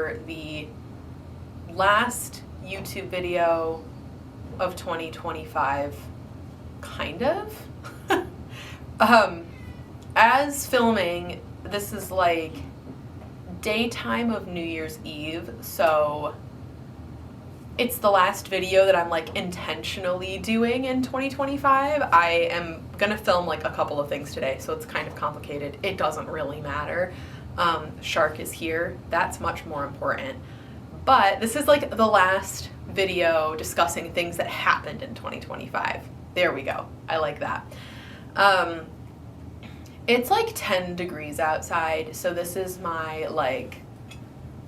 for the last YouTube video of 2025, kind of. As filming, this is like daytime of New Year's Eve, so it's the last video that I'm like intentionally doing in 2025. I am gonna film like a couple of things today, so it's kind of complicated. It doesn't really matter. Shark is here. That's much more important. But this is like the last video discussing things that happened in 2025. There we go. I like that. It's like 10 degrees outside, so this is my like,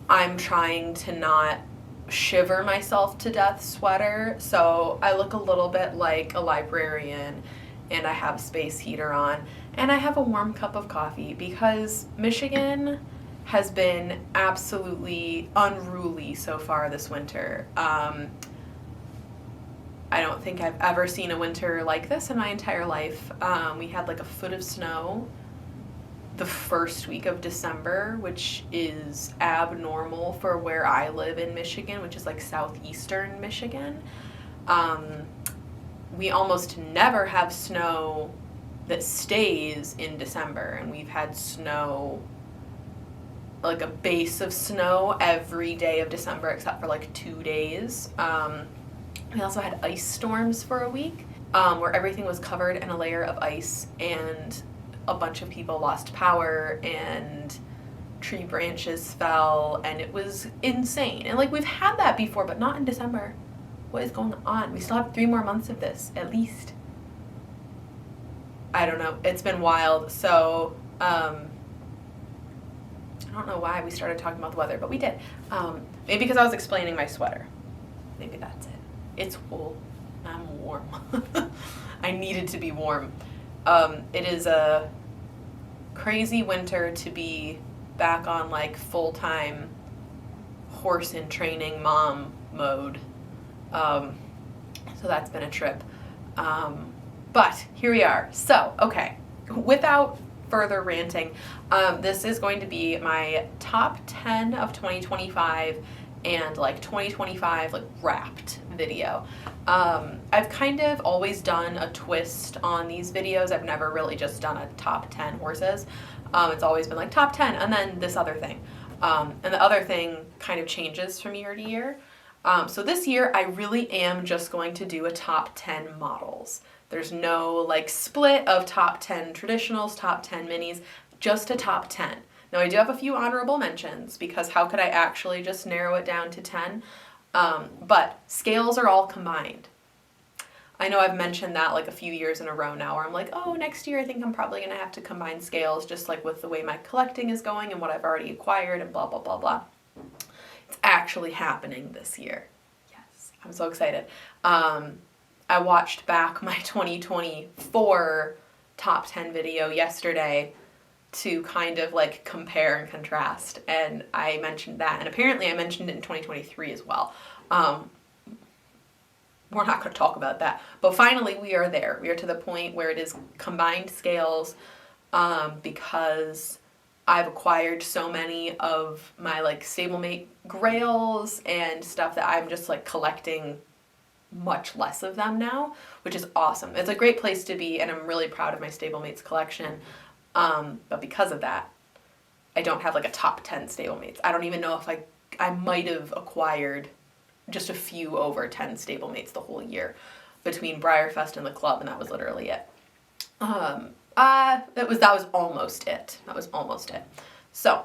I'm trying to not shiver myself to death sweater. So I look a little bit like a librarian, and I have a space heater on, and I have a warm cup of coffee because Michigan has been absolutely unruly so far this winter. I don't think I've ever seen a winter like this in my entire life. We had like a foot of snow the first week of December, which is abnormal for where I live in Michigan, which is like southeastern Michigan. We almost never have snow that stays in December, and we've had snow, like a base of snow every day of December except for like 2 days. We also had ice storms for a week, where everything was covered in a layer of ice, and a bunch of people lost power and tree branches fell, and it was insane. And like, we've had that before, but not in December. What is going on? We still have 3 more months of this, at least. I don't know. It's been wild. So, I don't know why we started talking about the weather, but we did. Maybe because I was explaining my sweater. Maybe that's it. It's wool. I'm warm. I needed to be warm. It is a crazy winter to be back on like full-time horse in training mom mode. So that's been a trip. But here we are. So, okay, without further ranting, this is going to be my top 10 of 2025 and like 2025 like wrapped video. I've kind of always done a twist on these videos. I've never really just done a top 10 horses. It's always been like top 10 and then this other thing. And the other thing kind of changes from year to year. So this year I really am just going to do a top 10 models. There's no like split of top 10 traditionals, top 10 minis, just a top 10. Now I do have a few honorable mentions because how could I actually just narrow it down to 10? But scales are all combined. I know I've mentioned that like a few years in a row now where I'm like, oh, next year I think I'm probably going to have to combine scales just like with the way my collecting is going and what I've already acquired and blah, blah, blah, blah. It's actually happening this year. Yes, I'm so excited. I watched back my 2024 top 10 video yesterday to kind of like compare and contrast, and I mentioned that, and apparently I mentioned it in 2023 as well. We're not going to talk about that, but finally we are there. We are to the point where it is combined scales, because I've acquired so many of my like stablemate grails and stuff that I'm just like collecting much less of them now, which is awesome. It's a great place to be, and I'm really proud of my stablemates collection. But because of that, I don't have like a top 10 stablemates. I don't even know if I might have acquired just a few over 10 stablemates the whole year between Breyer Fest and the club, and that was literally it. That was almost it. That was almost it. So,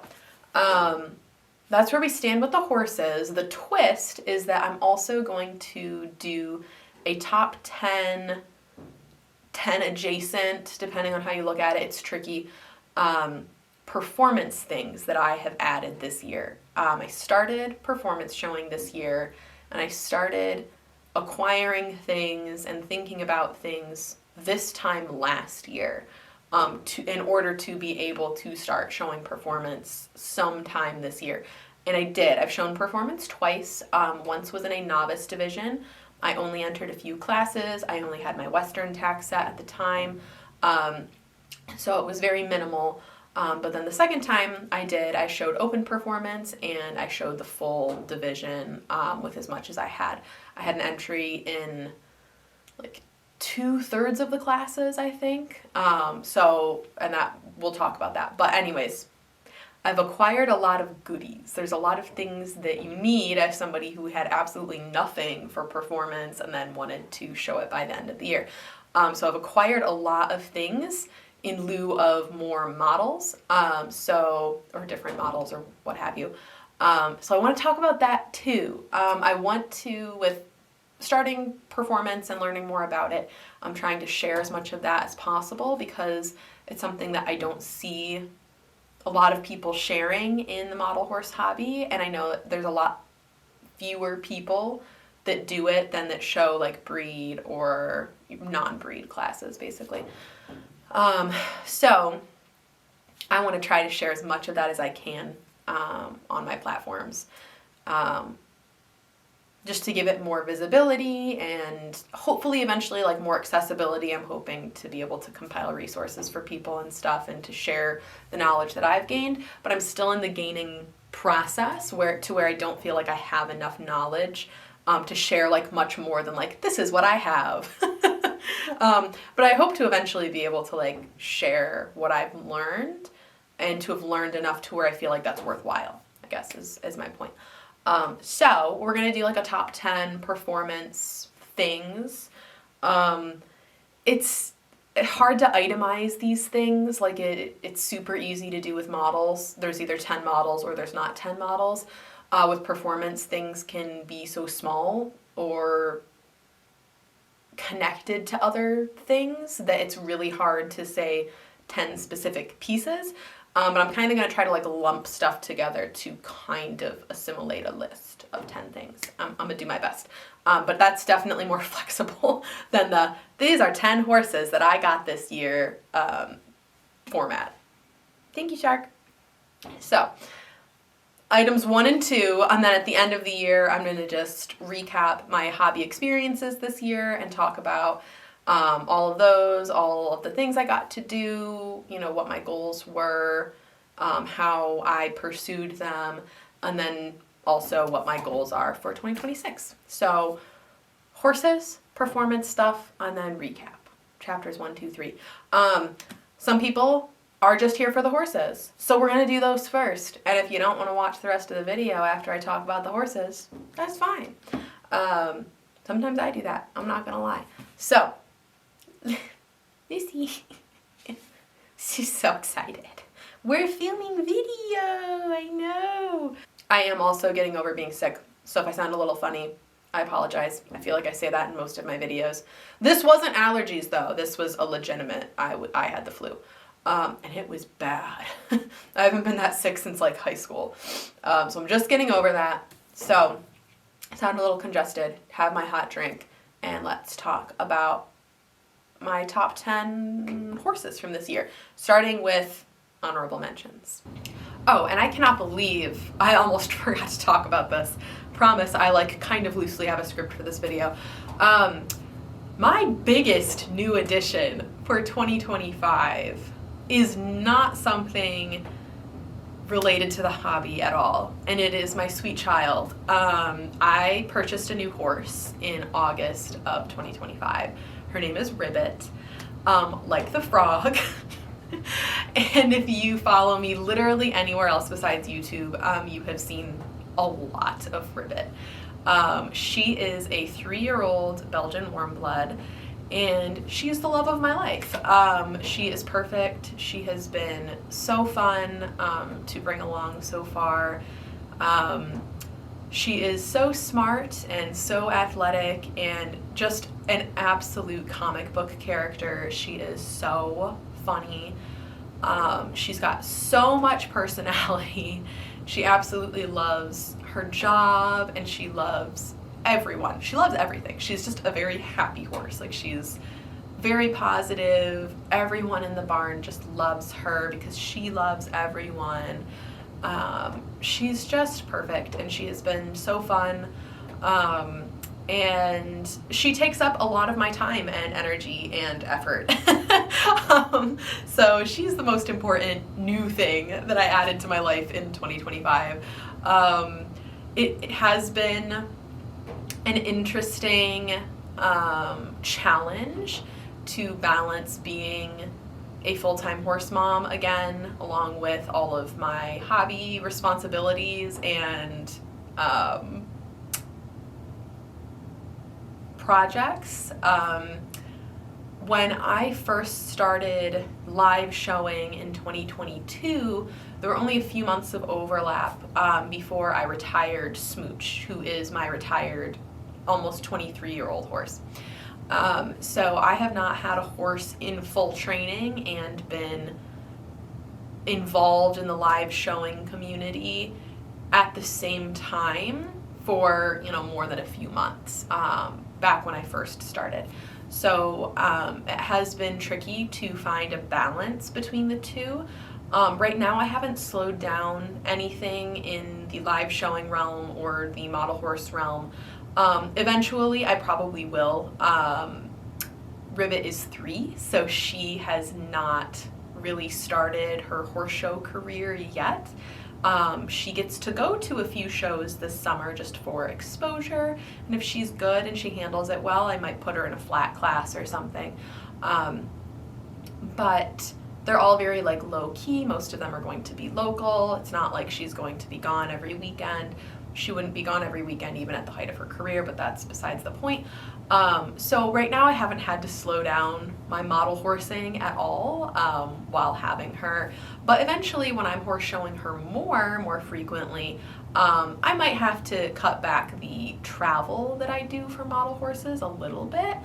that's where we stand with the horses. The twist is that I'm also going to do a top 10 adjacent, depending on how you look at it, it's tricky, performance things that I have added this year. I started performance showing this year, and I started acquiring things and thinking about things this time last year, in order to be able to start showing performance sometime this year. And I did. I've shown performance twice. Once was in a novice division. I only entered a few classes. I only had my Western tack set at the time. So it was very minimal. But then the second time I showed open performance, and I showed the full division with as much as I had. I had an entry in like 2/3 of the classes, I think. And that we'll talk about that. But anyways, I've acquired a lot of goodies. There's a lot of things that you need as somebody who had absolutely nothing for performance and then wanted to show it by the end of the year. So I've acquired a lot of things in lieu of more models, or different models or what have you. So I want to talk about that too. I want to, with starting performance and learning more about it, I'm trying to share as much of that as possible because it's something that I don't see a lot of people sharing in the model horse hobby, and I know that there's a lot fewer people that do it than that show like breed or non-breed classes, basically. So I want to try to share as much of that as I can on my platforms, just to give it more visibility and hopefully eventually like more accessibility. I'm hoping to be able to compile resources for people and stuff and to share the knowledge that I've gained, but I'm still in the gaining process where I don't feel like I have enough knowledge to share like much more than like, this is what I have. But I hope to eventually be able to like share what I've learned and to have learned enough to where I feel like that's worthwhile, I guess is my point. So we're going to do like a top 10 performance things. It's hard to itemize these things. Like it's super easy to do with models. There's either 10 models or there's not 10 models. With performance, things can be so small or connected to other things that it's really hard to say 10 specific pieces. But I'm kind of going to try to like lump stuff together to kind of assimilate a list of 10 things. I'm going to do my best. But that's definitely more flexible than these are 10 horses that I got this year format. Thank you, Shark. So items 1 and 2, and then at the end of the year, I'm going to just recap my hobby experiences this year and talk about all of those, all of the things I got to do, what my goals were, how I pursued them, and then also what my goals are for 2026. So horses, performance stuff, and then recap. Chapters 1, 2, 3. Some people are just here for the horses, so we're going to do those first. And if you don't want to watch the rest of the video after I talk about the horses, that's fine. Sometimes I do that. I'm not going to lie. So, Lucy, she's so excited. We're filming video, I know. I am also getting over being sick, so if I sound a little funny, I apologize. I feel like I say that in most of my videos. This wasn't allergies though. This was a legitimate, I had the flu. And it was bad. I haven't been that sick since like high school. So I'm just getting over that. So I sound a little congested, have my hot drink, and let's talk about my top 10 horses from this year, starting with honorable mentions. Oh, and I cannot believe I almost forgot to talk about this. Promise, I like kind of loosely have a script for this video. My biggest new addition for 2025 is not something related to the hobby at all, and it is my sweet child. I purchased a new horse in August of 2025. Her name is Ribbit, like the frog. And if you follow me literally anywhere else besides YouTube, you have seen a lot of Ribbit. She is a 3-year-old Belgian warm blood, and she's the love of my life. She is perfect. She has been so fun to bring along so far. She is so smart and so athletic and just an absolute comic book character. She is so funny. She's got so much personality. She absolutely loves her job and she loves everyone. She loves everything. She's just a very happy horse. Like, she's very positive. Everyone in the barn just loves her because she loves everyone. She's just perfect, and she has been so fun. And she takes up a lot of my time and energy and effort. So she's the most important new thing that I added to my life in 2025. It has been an interesting challenge to balance being a full-time horse mom again, along with all of my hobby responsibilities and projects. When I first started live showing in 2022, there were only a few months of overlap before I retired Smooch, who is my retired almost 23-year-old horse. So I have not had a horse in full training and been involved in the live showing community at the same time for, more than a few months, back when I first started. So it has been tricky to find a balance between the two. Right now I haven't slowed down anything in the live showing realm or the model horse realm. Eventually I probably will. Ribbit is 3, so she has not really started her horse show career yet. She gets to go to a few shows this summer just for exposure, and if she's good and she handles it well, I might put her in a flat class or something. But they're all very low key. Most of them are going to be local. It's not like she's going to be gone every weekend. She wouldn't be gone every weekend even at the height of her career, but that's besides the point. So right now I haven't had to slow down my model horsing at all while having her. But eventually when I'm horse showing her more frequently, I might have to cut back the travel that I do for model horses a little bit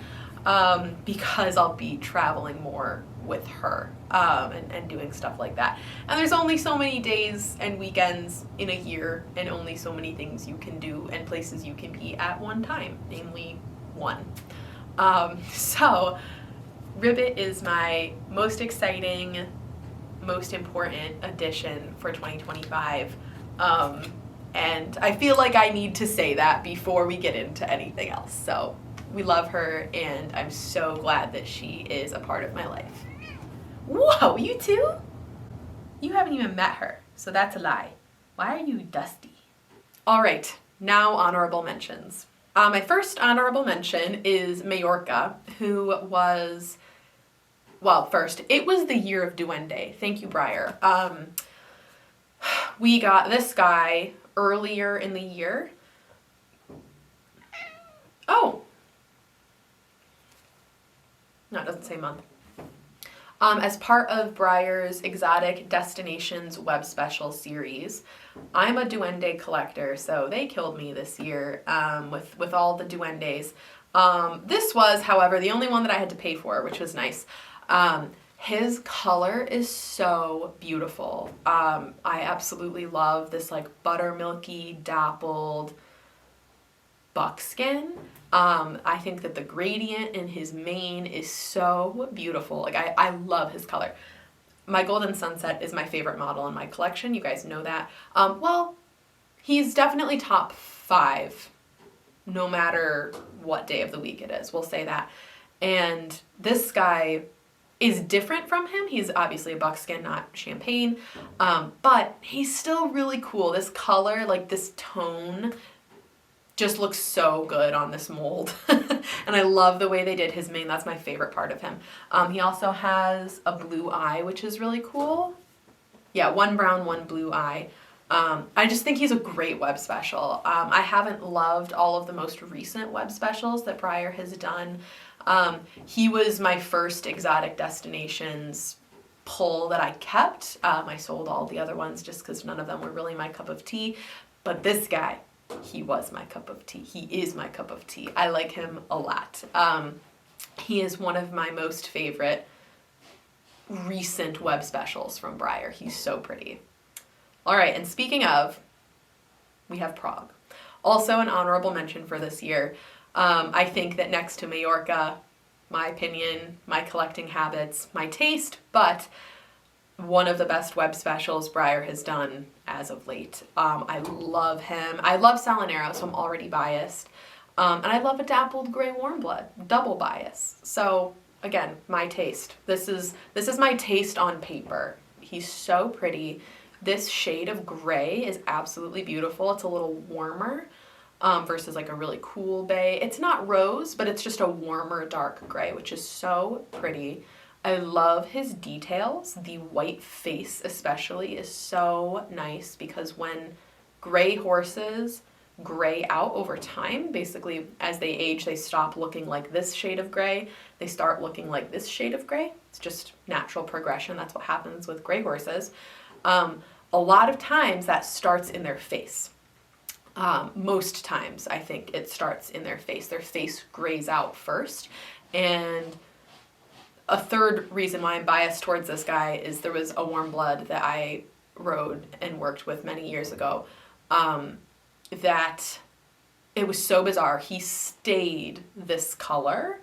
because I'll be traveling more with her and doing stuff like that. And there's only so many days and weekends in a year and only so many things you can do and places you can be at one time, namely one. So Ribbit is my most exciting, most important addition for 2025. And I feel like I need to say that before we get into anything else. So we love her, and I'm so glad that she is a part of my life. Whoa, you too? You haven't even met her, so that's a lie. Why are you dusty? All right, now honorable mentions. My first honorable mention is Majorca, who was, well, first, it was the year of Duende. Thank you, Breyer. We got this guy earlier in the year. Oh. No, it doesn't say month. As part of Breyer's Exotic Destinations web special series. I'm a Duende collector, so they killed me this year with all the Duendes. This was, however, the only one that I had to pay for, which was nice. His color is so beautiful. I absolutely love this buttermilky, dappled buckskin. I think that the gradient in his mane is so beautiful. I love his color. My Golden Sunset is my favorite model in my collection. You guys know that. Well, he's definitely top 5, no matter what day of the week it is. We'll say that. And this guy is different from him. He's obviously a buckskin, not champagne. But he's still really cool. This color, this tone, just looks so good on this mold. And I love the way they did his mane. That's my favorite part of him. He also has a blue eye, which is really cool. Yeah, one brown, one blue eye. I just think he's a great web special. I haven't loved all of the most recent web specials that Breyer has done. He was my first Exotic Destinations pull that I kept. I sold all the other ones just because none of them were really my cup of tea. But this guy, he was my cup of tea. He is my cup of tea. I like him a lot. He is one of my most favorite recent web specials from Breyer. He's so pretty. All right, and speaking of, we have Prague. Also an honorable mention for this year. I think that next to Majorca, my opinion, my collecting habits, my taste, but one of the best web specials Breyer has done as of late. I love him. I love Salinero, so I'm already biased. And I love a dappled gray warm blood, double bias. So again, my taste. This is my taste on paper. He's so pretty. This shade of gray is absolutely beautiful. It's a little warmer versus like a really cool bay. It's not rose, but it's just a warmer dark gray, which is so pretty. I love his details. The white face especially is so nice because when gray horses gray out over time, basically as they age, they stop looking like this shade of gray. They start looking like this shade of gray. It's just natural progression. That's what happens with gray horses. A lot of times that starts in their face. Most times I think it starts in their face. Their face grays out first. And a third reason why I'm biased towards this guy is there was a warm blood that I rode and worked with many years ago that it was so bizarre. He stayed this color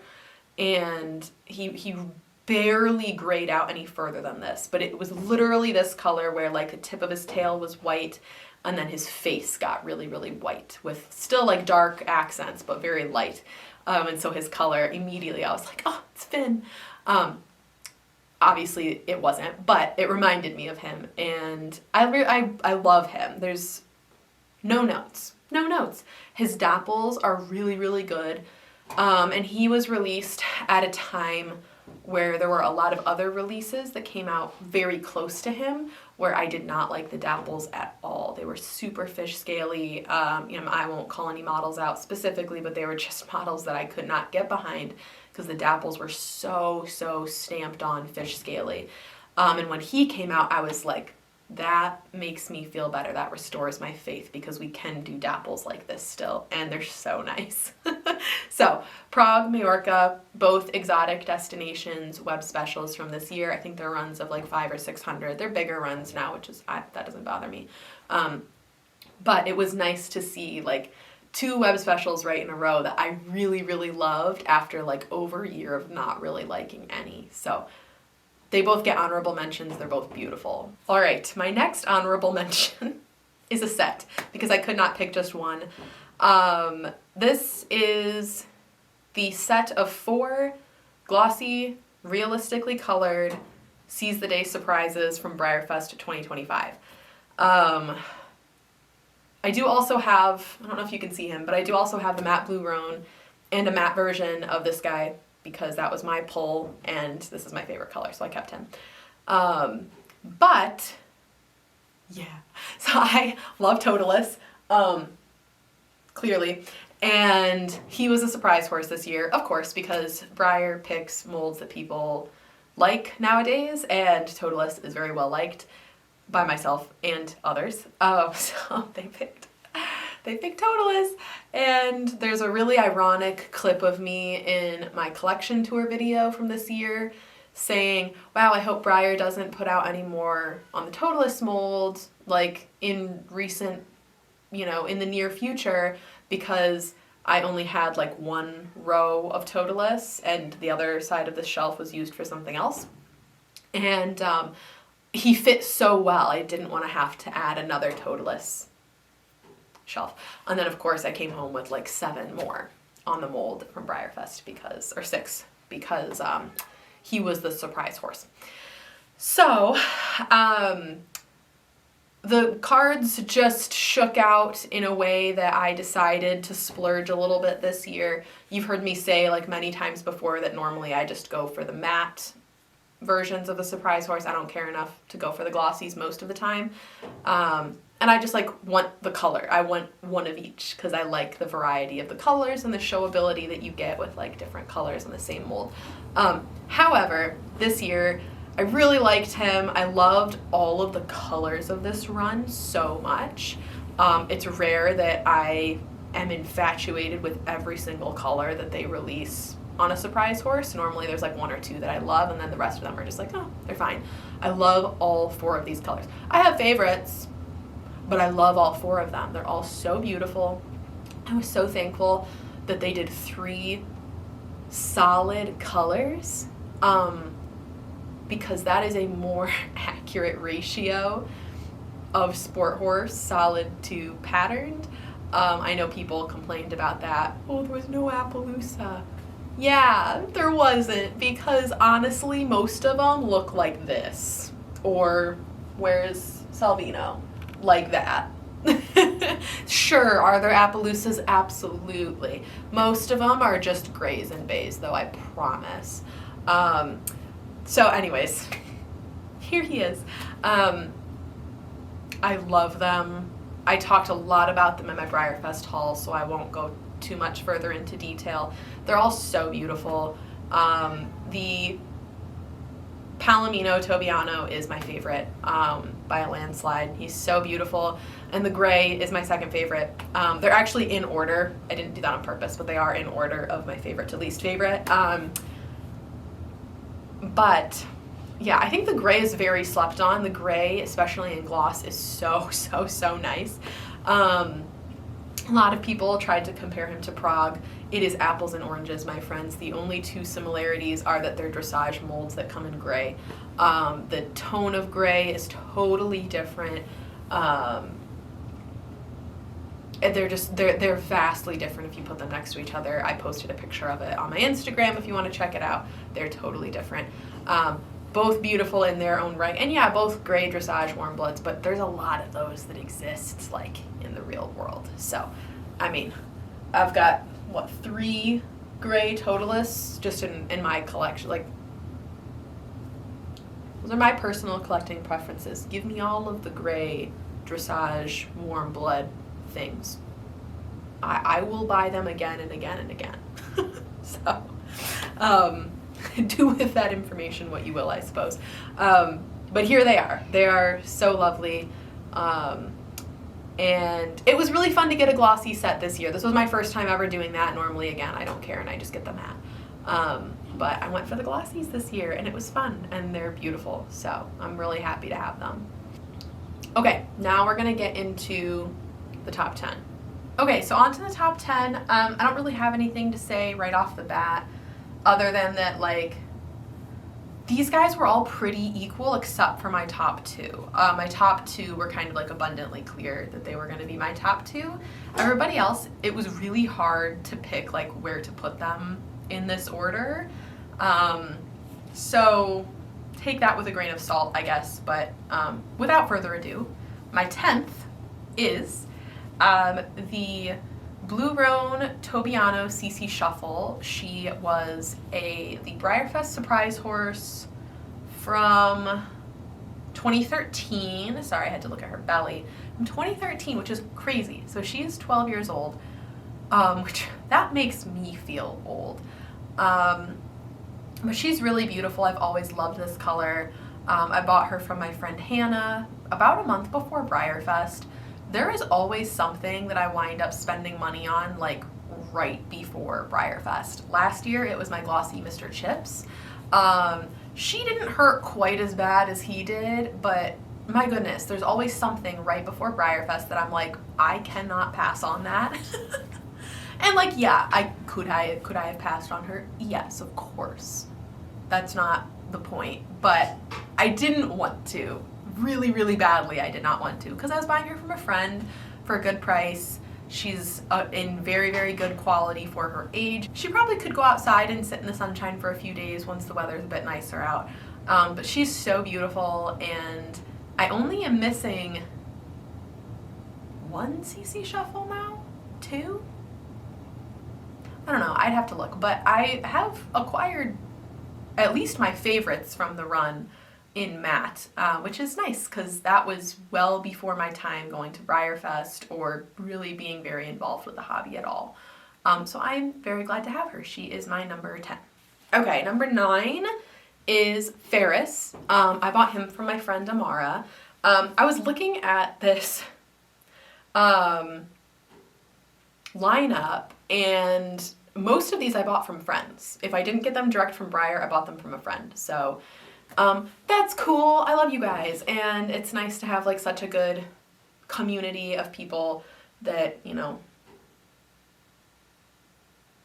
and he barely grayed out any further than this, but it was literally this color where like the tip of his tail was white and then his face got really, really white with still like dark accents, but very light. And so his color, immediately I was like, oh, it's Finn. Obviously it wasn't, but it reminded me of him, and I love him. There's no notes. His dapples are really, really good, and he was released at a time where there were a lot of other releases that came out very close to him, where I did not like the dapples at all. They were super fish scaly. I won't call any models out specifically, but they were just models that I could not get behind because the dapples were so stamped on fish scaly. And when he came out, I was like, that makes me feel better. That restores my faith because we can do dapples like this still, and they're so nice. So Prague, Majorca, both exotic destinations, web specials from this year. I think they're runs of like 500 or 600. They're bigger runs now, which is, that doesn't bother me. But it was nice to see like 2 web specials right in a row that I really, really loved after like over a year of not really liking any. So they both get honorable mentions. They're both beautiful. All right, my next honorable mention is a set because I could not pick just one. This is the set of 4 glossy, realistically colored Seize the Day surprises from Breyer Fest 2025. I do also have, I don't know if you can see him, but I do also have the matte blue roan and a matte version of this guy because that was my pull and this is my favorite color, so I kept him. But yeah, so I love Totalis, clearly, and he was a surprise horse this year, of course, because Breyer picks molds that people like nowadays, and Totalis is very well liked by myself and others. So they picked Totalis, and there's a really ironic clip of me in my collection tour video from this year saying, wow, I hope Breyer doesn't put out any more on the Totalis mold like in recent, in the near future, because I only had like 1 row of Totalis and the other side of the shelf was used for something else. And he fit so well, I didn't want to have to add another Totalis shelf. And then of course I came home with like 7 more on the mold from Breyer Fest or 6, because he was the surprise horse. So the cards just shook out in a way that I decided to splurge a little bit this year. You've heard me say like many times before that normally I just go for the matte versions of the surprise horse. I don't care enough to go for the glossies most of the time. And I just like want the color. I want one of each because I like the variety of the colors and the showability that you get with like different colors in the same mold. However, this year I really liked him. I loved all of the colors of this run so much. It's rare that I am infatuated with every single color that they release on a surprise horse. Normally there's like 1 or 2 that I love, and then the rest of them are just like, oh, they're fine. I love all 4 of these colors. I have favorites, but I love all 4 of them. They're all so beautiful. I was so thankful that they did 3 solid colors, because that is a more accurate ratio of sport horse solid to patterned. I know people complained about that. Oh, there was no Appaloosa. Yeah, there wasn't, because honestly, most of them look like this. Or, where's Salvino? Like that. Sure, are there Appaloosas? Absolutely. Most of them are just grays and bays, though, I promise. So anyways, here he is. I love them. I talked a lot about them in my Breyer Fest haul, so I won't go too much further into detail. They're all so beautiful. The Palomino Tobiano is my favorite by a landslide. He's so beautiful. And the gray is my second favorite. They're actually in order. I didn't do that on purpose, but they are in order of my favorite to least favorite. But yeah, I think the gray is very slept on. The gray, especially in gloss, is so, so, so nice. A lot of people tried to compare him to Prague. It is apples and oranges, my friends. The only two similarities are that they're dressage molds that come in gray. The tone of gray is totally different. And they're vastly different if you put them next to each other. I posted a picture of it on my Instagram if you want to check it out. They're totally different. Both beautiful in their own right. And yeah, both gray dressage warm bloods, but there's a lot of those that exist like in the real world. So, I mean, I've got, 3 gray totalists just in my collection. Like, those are my personal collecting preferences. Give me all of the gray dressage warm blood things. I will buy them again and again and again. So, do with that information what you will, I suppose. But here they are. They are so lovely. And it was really fun to get a glossy set this year. This was my first time ever doing that. Normally, again, I don't care and I just get the matte. But I went for the glossies this year and it was fun and they're beautiful. So I'm really happy to have them. Okay, now we're gonna get into the top 10. Okay, so on to the top 10. I don't really have anything to say right off the bat other than that, like, these guys were all pretty equal except for my top 2. My top 2 were kind of like abundantly clear that they were going to be my top 2. Everybody else, it was really hard to pick like where to put them in this order. So take that with a grain of salt, I guess. But without further ado, my 10th is the Blue Roan Tobiano CC Shuffle. She was the Breyer Fest surprise horse from 2013. Sorry, I had to look at her belly. From 2013, which is crazy. So she is 12 years old, which that makes me feel old. But she's really beautiful. I've always loved this color. I bought her from my friend Hannah about a month before Breyer Fest. There is always something that I wind up spending money on like right before Breyer Fest. Last year it was my glossy Mr. Chips. She didn't hurt quite as bad as he did, but my goodness, there's always something right before Breyer Fest that I'm like, I cannot pass on that. And like, yeah, could I have passed on her? Yes, of course. That's not the point, but I didn't want to. Really, really badly, I did not want to, because I was buying her from a friend for a good price. She's in very, very good quality for her age. She probably could go outside and sit in the sunshine for a few days once the weather's a bit nicer out. But she's so beautiful, and I only am missing 1 CC Shuffle now? 2? I don't know, I'd have to look. But I have acquired at least my favorites from the run in matte, which is nice because that was well before my time going to Breyer Fest or really being very involved with the hobby at all. So I'm very glad to have her. She is my number 10. Okay, number 9 is Ferris. I bought him from my friend Amara. I was looking at this lineup, and most of these I bought from friends. If I didn't get them direct from Breyer, I bought them from a friend. So that's cool. I love you guys, and it's nice to have like such a good community of people that, you know,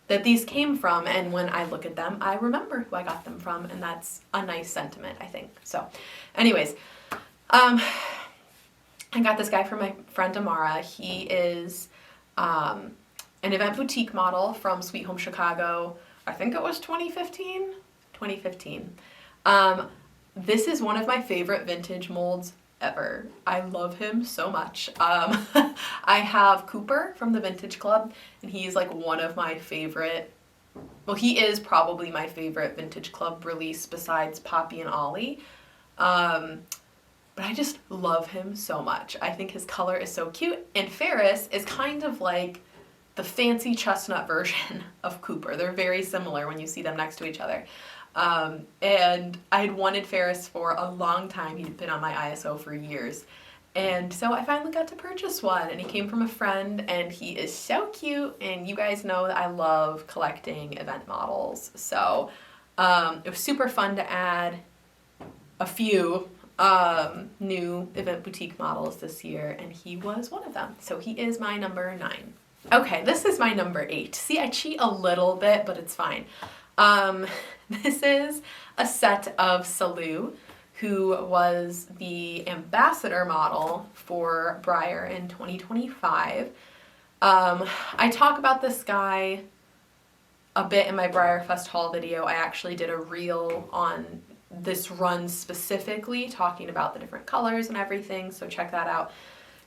that these came from, and when I look at them, I remember who I got them from, and that's a nice sentiment, I think. So anyways, I got this guy from my friend Amara. He is an event boutique model from Sweet Home Chicago. I think it was 2015. 2015. This is one of my favorite vintage molds ever. I love him so much. I have Cooper from the Vintage Club, and he's like one of my favorite, well, he is probably my favorite Vintage Club release besides Poppy and Ollie. But I just love him so much. I think his color is so cute, and Ferris is kind of like the fancy chestnut version of Cooper. They're very similar when you see them next to each other. And I had wanted Ferris for a long time. He'd been on my ISO for years. And so I finally got to purchase one, and he came from a friend, and he is so cute, and you guys know that I love collecting event models. So it was super fun to add a few new event boutique models this year, and he was one of them. So he is my number 9. Okay, this is my number 8. See, I cheat a little bit, but it's fine. This is a set of Salou, who was the ambassador model for Breyer in 2025. I talk about this guy a bit in my Breyer Fest haul video. I actually did a reel on this run specifically, talking about the different colors and everything, so check that out.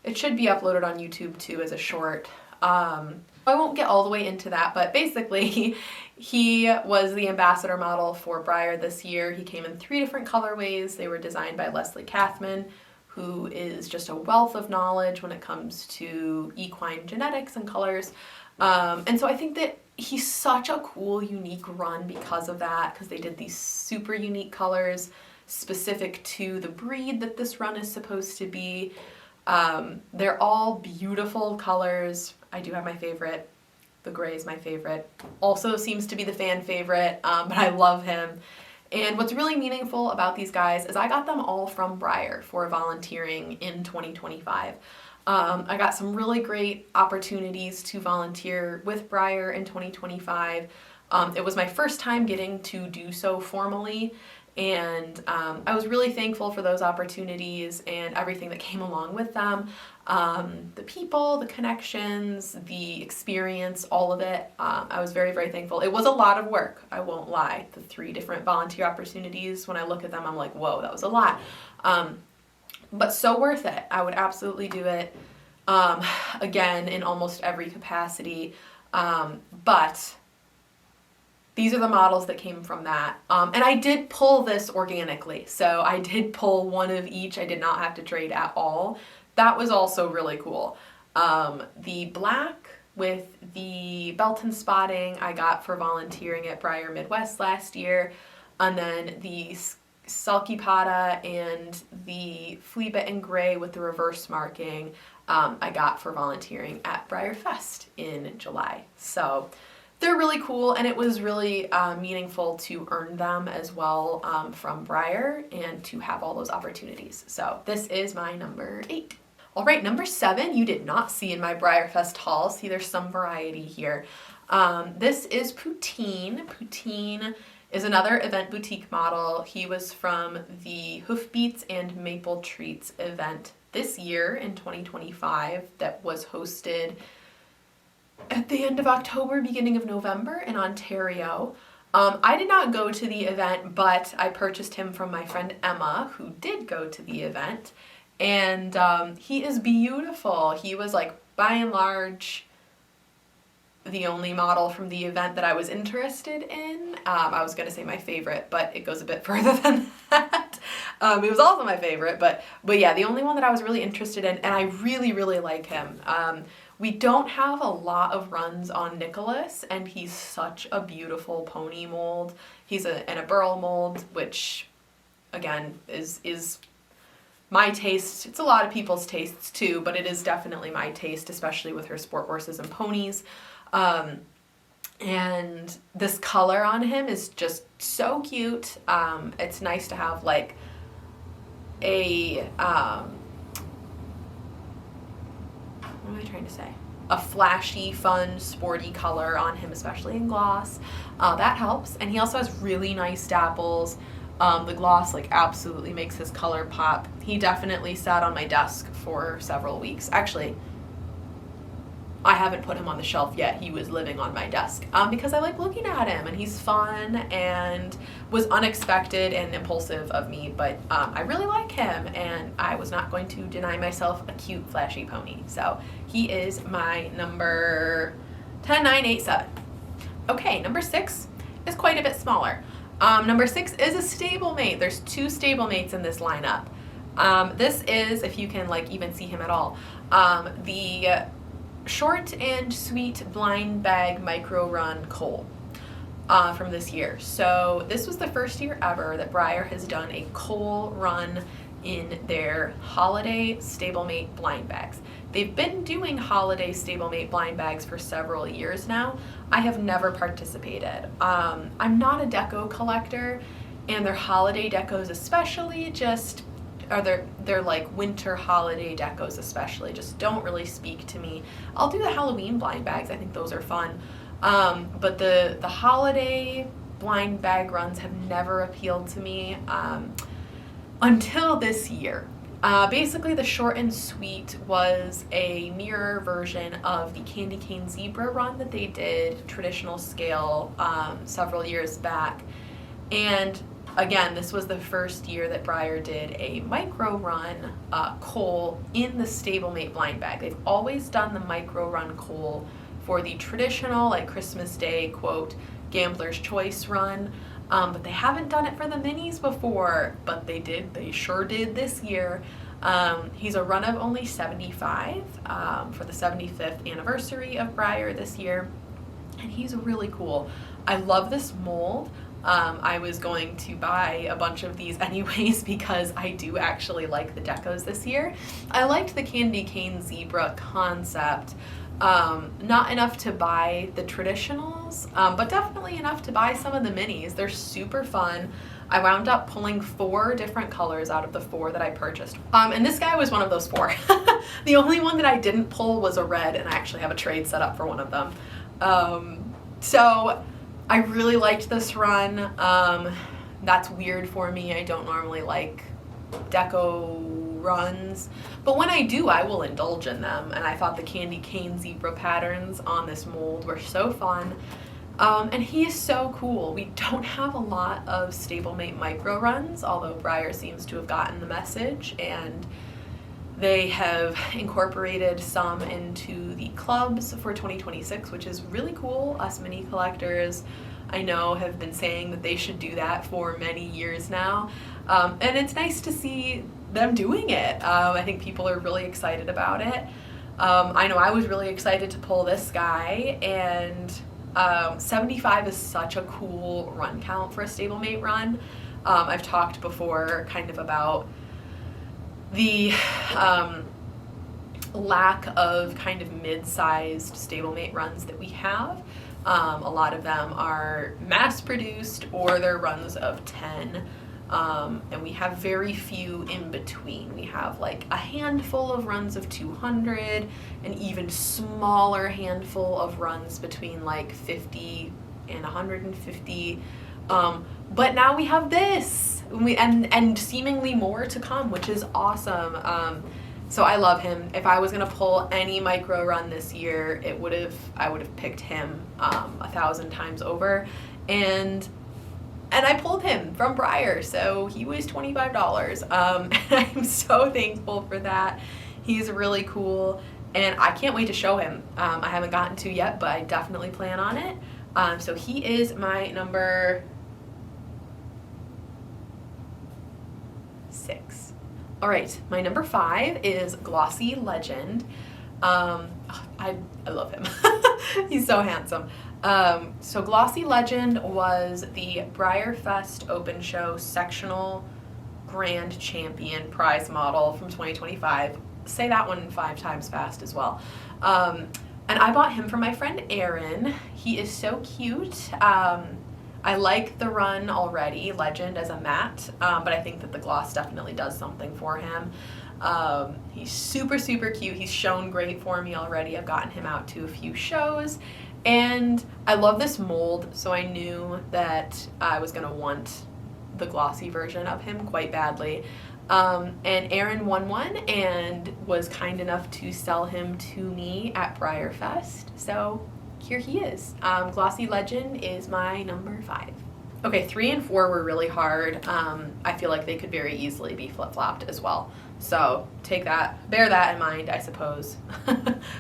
It should be uploaded on YouTube too as a short. I won't get all the way into that, but basically he was the ambassador model for Breyer this year. He came in 3 different colorways. They were designed by Leslie Kathman, who is just a wealth of knowledge when it comes to equine genetics and colors. And so I think that he's such a cool, unique run because of that, because they did these super unique colors specific to the breed that this run is supposed to be. They're all beautiful colors. I do have my favorite. The gray is my favorite. Also seems to be the fan favorite, but I love him. And what's really meaningful about these guys is I got them all from Breyer for volunteering in 2025. I got some really great opportunities to volunteer with Breyer in 2025. It was my first time getting to do so formally, and I was really thankful for those opportunities and everything that came along with them. The people, the connections, the experience, all of it. I was very, very thankful. It was a lot of work, I won't lie. The 3 different volunteer opportunities, when I look at them, I'm like, whoa, that was a lot. But so worth it. I would absolutely do it again in almost every capacity. But these are the models that came from that. And I did pull this organically. So I did pull one of each. I did not have to trade at all. That was also really cool. The black with the belt and spotting I got for volunteering at Breyer Midwest last year. And then the Sulky Pata and the flea bitten gray with the reverse marking I got for volunteering at Breyer Fest in July. So they're really cool, and it was really meaningful to earn them as well from Breyer and to have all those opportunities. So this is my number 8. All right, number 7, you did not see in my Breyer Fest haul. See, there's some variety here. This is Poutine. Poutine is another event boutique model. He was from the Hoofbeats and Maple Treats event this year in 2025 that was hosted at the end of October, beginning of November in Ontario. I did not go to the event, but I purchased him from my friend Emma, who did go to the event. And he is beautiful. He was, like, by and large the only model from the event that I was interested in. I was going to say my favorite, but it goes a bit further than that. It was also my favorite, but yeah, the only one that I was really interested in, and I really, really like him. We don't have a lot of runs on Nicholas, and he's such a beautiful pony mold. He's in a burl mold, which, again, is my taste. It's a lot of people's tastes too, but it is definitely my taste, especially with her sport horses and ponies. And this color on him is just so cute. It's nice to have like a, what am I trying to say? A flashy, fun, sporty color on him, especially in gloss. That helps. And he also has really nice dapples. The gloss like absolutely makes his color pop. He definitely sat on my desk for several weeks. Actually, I haven't put him on the shelf yet. He was living on my desk because I like looking at him, and he's fun and was unexpected and impulsive of me, but I really like him, and I was not going to deny myself a cute, flashy pony. So he is my number 10, 9, 8, 7. Okay, number 6 is quite a bit smaller. Number 6 is a stablemate. There's 2 stablemates in this lineup. This is, if you can like even see him at all, the Short and Sweet Blind Bag Micro Run Coal from this year. So this was the first year ever that Breyer has done a coal run in their holiday stablemate blind bags. They've been doing holiday stablemate blind bags for several years now. I have never participated. I'm not a deco collector, and their holiday decos especially they're like winter holiday decos especially just don't really speak to me. I'll do the Halloween blind bags. I think those are fun. But the holiday blind bag runs have never appealed to me until this year. Basically, the Short and Sweet was a mirror version of the Candy Cane Zebra run that they did traditional scale several years back. And again, this was the first year that Breyer did a micro run coal in the stablemate blind bag. They've always done the micro run coal for the traditional, like Christmas Day, quote, Gambler's Choice run, but they haven't done it for the minis before, but they sure did this year. He's a run of only 75 for the 75th anniversary of Breyer this year, and he's really cool. I love this mold. I was going to buy a bunch of these anyways because I do actually like the decos this year. I liked the Candy Cane Zebra concept. Not enough to buy the traditionals, but definitely enough to buy some of the minis. They're super fun. I wound up pulling 4 different colors out of the 4 that I purchased. And this guy was one of those 4. The only one that I didn't pull was a red, and I actually have a trade set up for one of them. So I really liked this run. That's weird for me. I don't normally like deco runs, but when I do, I will indulge in them, and I thought the Candy Cane Zebra patterns on this mold were so fun. And he is so cool. We don't have a lot of stablemate micro runs, although Breyer seems to have gotten the message, and they have incorporated some into the clubs for 2026, which is really cool. Us mini collectors, I know, have been saying that they should do that for many years now. And it's nice to see them doing it. I think people are really excited about it. I know I was really excited to pull this guy, and 75 is such a cool run count for a stablemate run. I've talked before kind of about the lack of kind of mid-sized stablemate runs that we have. A lot of them are mass-produced, or they're runs of 10, and we have very few in between. We have like a handful of runs of 200, an even smaller handful of runs between like 50 and 150. But now we have this, and seemingly more to come, which is awesome. So I love him. If I was gonna pull any micro run this year, I would have picked him 1,000 times over, and I pulled him from Breyer, so he was $25. And I'm so thankful for that. He's really cool, and I can't wait to show him. I haven't gotten to yet, but I definitely plan on it. So he is my number 6. All right, my number 5 is Glossy Legend. I love him. He's so handsome. So Glossy Legend was the Breyer Fest Open Show Sectional Grand Champion prize model from 2025. Say that one 5 times fast as well. And I bought him for my friend Erin. He is so cute. I like the run already, Legend, as a matte, but I think that the gloss definitely does something for him. He's super, super cute. He's shown great for me already. I've gotten him out to a few shows, and I love this mold, so I knew that I was going to want the glossy version of him quite badly. And Aaron won one and was kind enough to sell him to me at Breyer Fest. So here he is. Glossy Legend is my number 5. Okay, 3 and 4 were really hard. I feel like they could very easily be flip-flopped as well. So bear that in mind, I suppose,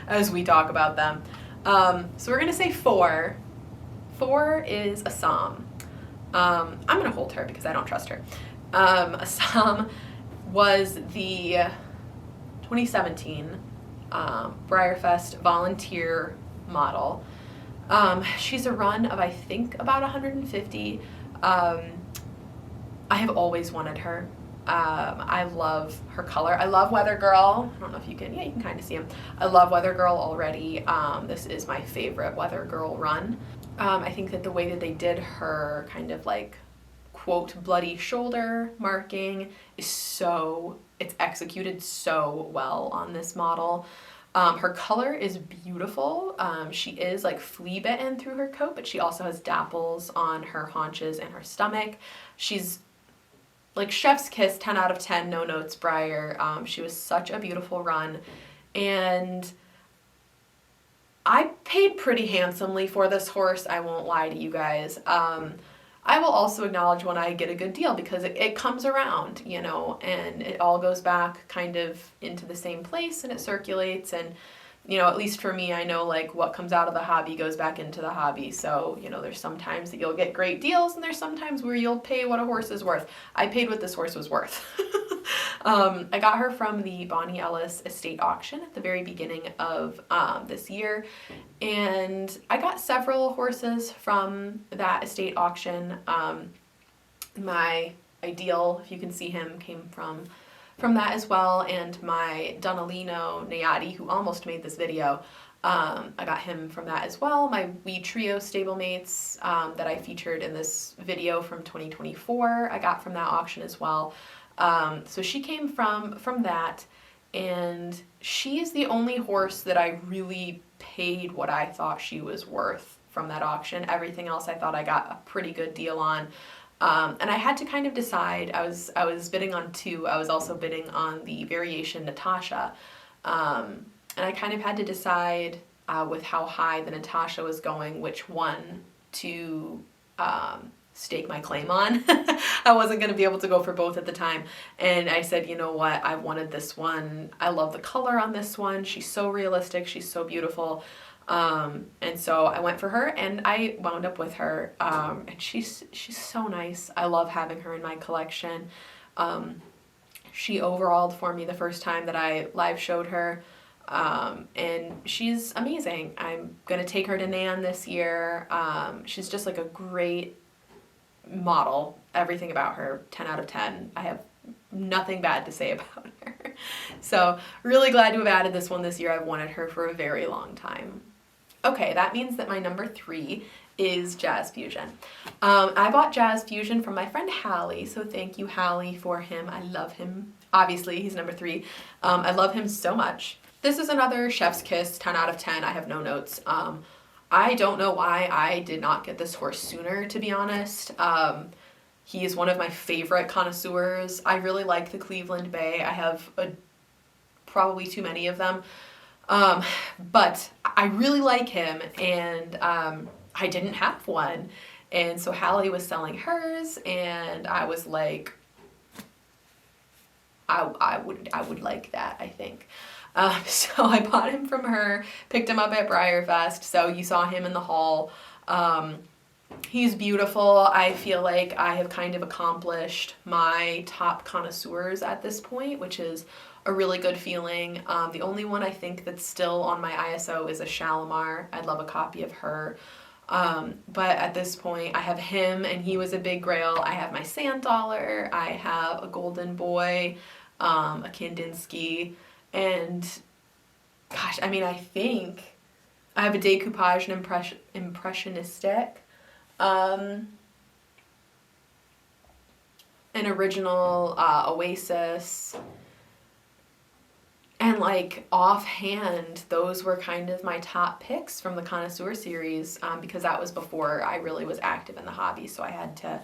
as we talk about them. So we're gonna say 4. 4 is Assam. I'm gonna hold her because I don't trust her. Assam was the 2017 Breyer Fest volunteer model. She's a run of, I think, about 150. I have always wanted her. I love her color. I love Weather Girl. I don't know if you can, yeah, you can kind of see him. I love Weather Girl already. This is my favorite Weather Girl run. I think that the way that they did her kind of like, quote, bloody shoulder marking is it's executed so well on this model. Her color is beautiful. She is like flea bitten through her coat, but she also has dapples on her haunches and her stomach. She's like chef's kiss, 10 out of 10, no notes Breyer. She was such a beautiful run, and I paid pretty handsomely for this horse, I won't lie to you guys. I will also acknowledge when I get a good deal because it comes around, you know, and it all goes back kind of into the same place and it circulates. And, you know, at least for me, I know like what comes out of the hobby goes back into the hobby. So, you know, there's sometimes that you'll get great deals and there's sometimes where you'll pay what a horse is worth. I paid what this horse was worth. I got her from the Bonnie Ellis estate auction at the very beginning of this year. And I got several horses from that estate auction. My ideal, if you can see him, came from that as well. And my Donalino Nayati, who almost made this video, I got him from that as well. My wee trio stablemates that I featured in this video from 2024, I got from that auction as well. So she came from that, and she is the only horse that I really paid what I thought she was worth from that auction. Everything else I thought I got a pretty good deal on. And I had to kind of decide. I was bidding on 2. I was also bidding on the variation Natasha. And I kind of had to decide with how high the Natasha was going, which one to stake my claim on. I wasn't going to be able to go for both at the time. And I said, you know what, I wanted this one. I love the color on this one. She's so realistic. She's so beautiful. And so I went for her and I wound up with her. And she's so nice. I love having her in my collection. She overalled for me the first time that I live showed her. And she's amazing. I'm going to take her to Nan this year. She's just like a great model. Everything about her, 10 out of 10. I have nothing bad to say about her. So really glad to have added this one this year. I've wanted her for a very long time. Okay, that means that my number 3 is Jazz Fusion. I bought Jazz Fusion from my friend Hallie, so thank you, Hallie, for him. I love him. Obviously, he's number 3. I love him so much. This is another chef's kiss, 10 out of 10. I have no notes. I don't know why I did not get this horse sooner, to be honest. He is one of my favorite connoisseurs. I really like the Cleveland Bay. I have probably too many of them. But I really like him, and I didn't have one. And so Hallie was selling hers, and I was like, I would like that, I think. So I bought him from her, picked him up at Breyer Fest, so you saw him in the hall. He's beautiful. I feel like I have kind of accomplished my top connoisseurs at this point, which is a really good feeling. The only one I think that's still on my ISO is a Shalimar. I'd love a copy of her. But at this point, I have him, and he was a big grail. I have my Sand Dollar. I have a Golden Boy, a Kandinsky, and gosh, I mean, I think I have a Decoupage and Impressionistic, an original Oasis, and like offhand, those were kind of my top picks from the Connoisseur series, because that was before I really was active in the hobby, so I had to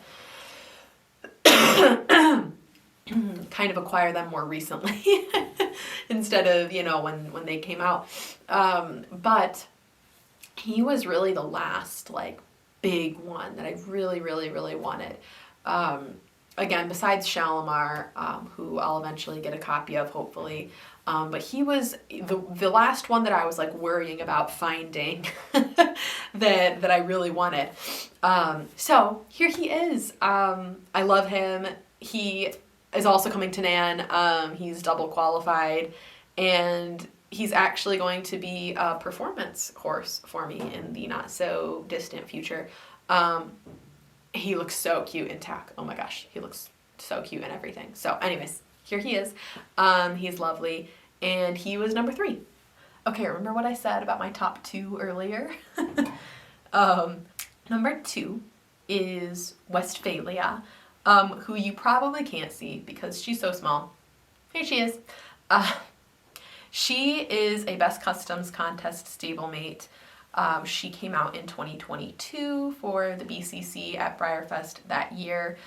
kind kind of acquire them more recently instead of, you know, when they came out. But he was really the last like big one that I really, really, really wanted. Again, besides Shalimar, who I'll eventually get a copy of, hopefully. But he was the last one that I was like worrying about finding that I really wanted. So here he is. I love him. He is also coming to Nan. He's double qualified, and he's actually going to be a performance course for me in the not so distant future. He looks so cute in tack. Oh my gosh, he looks so cute and everything. So anyways, here he is. He's lovely, and he was number 3. Okay, remember what I said about my top 2 earlier? Number 2 is Westphalia, who you probably can't see because she's so small. Here she is. She is a Best Customs Contest stablemate. She came out in 2022 for the BCC at Breyer Fest that year.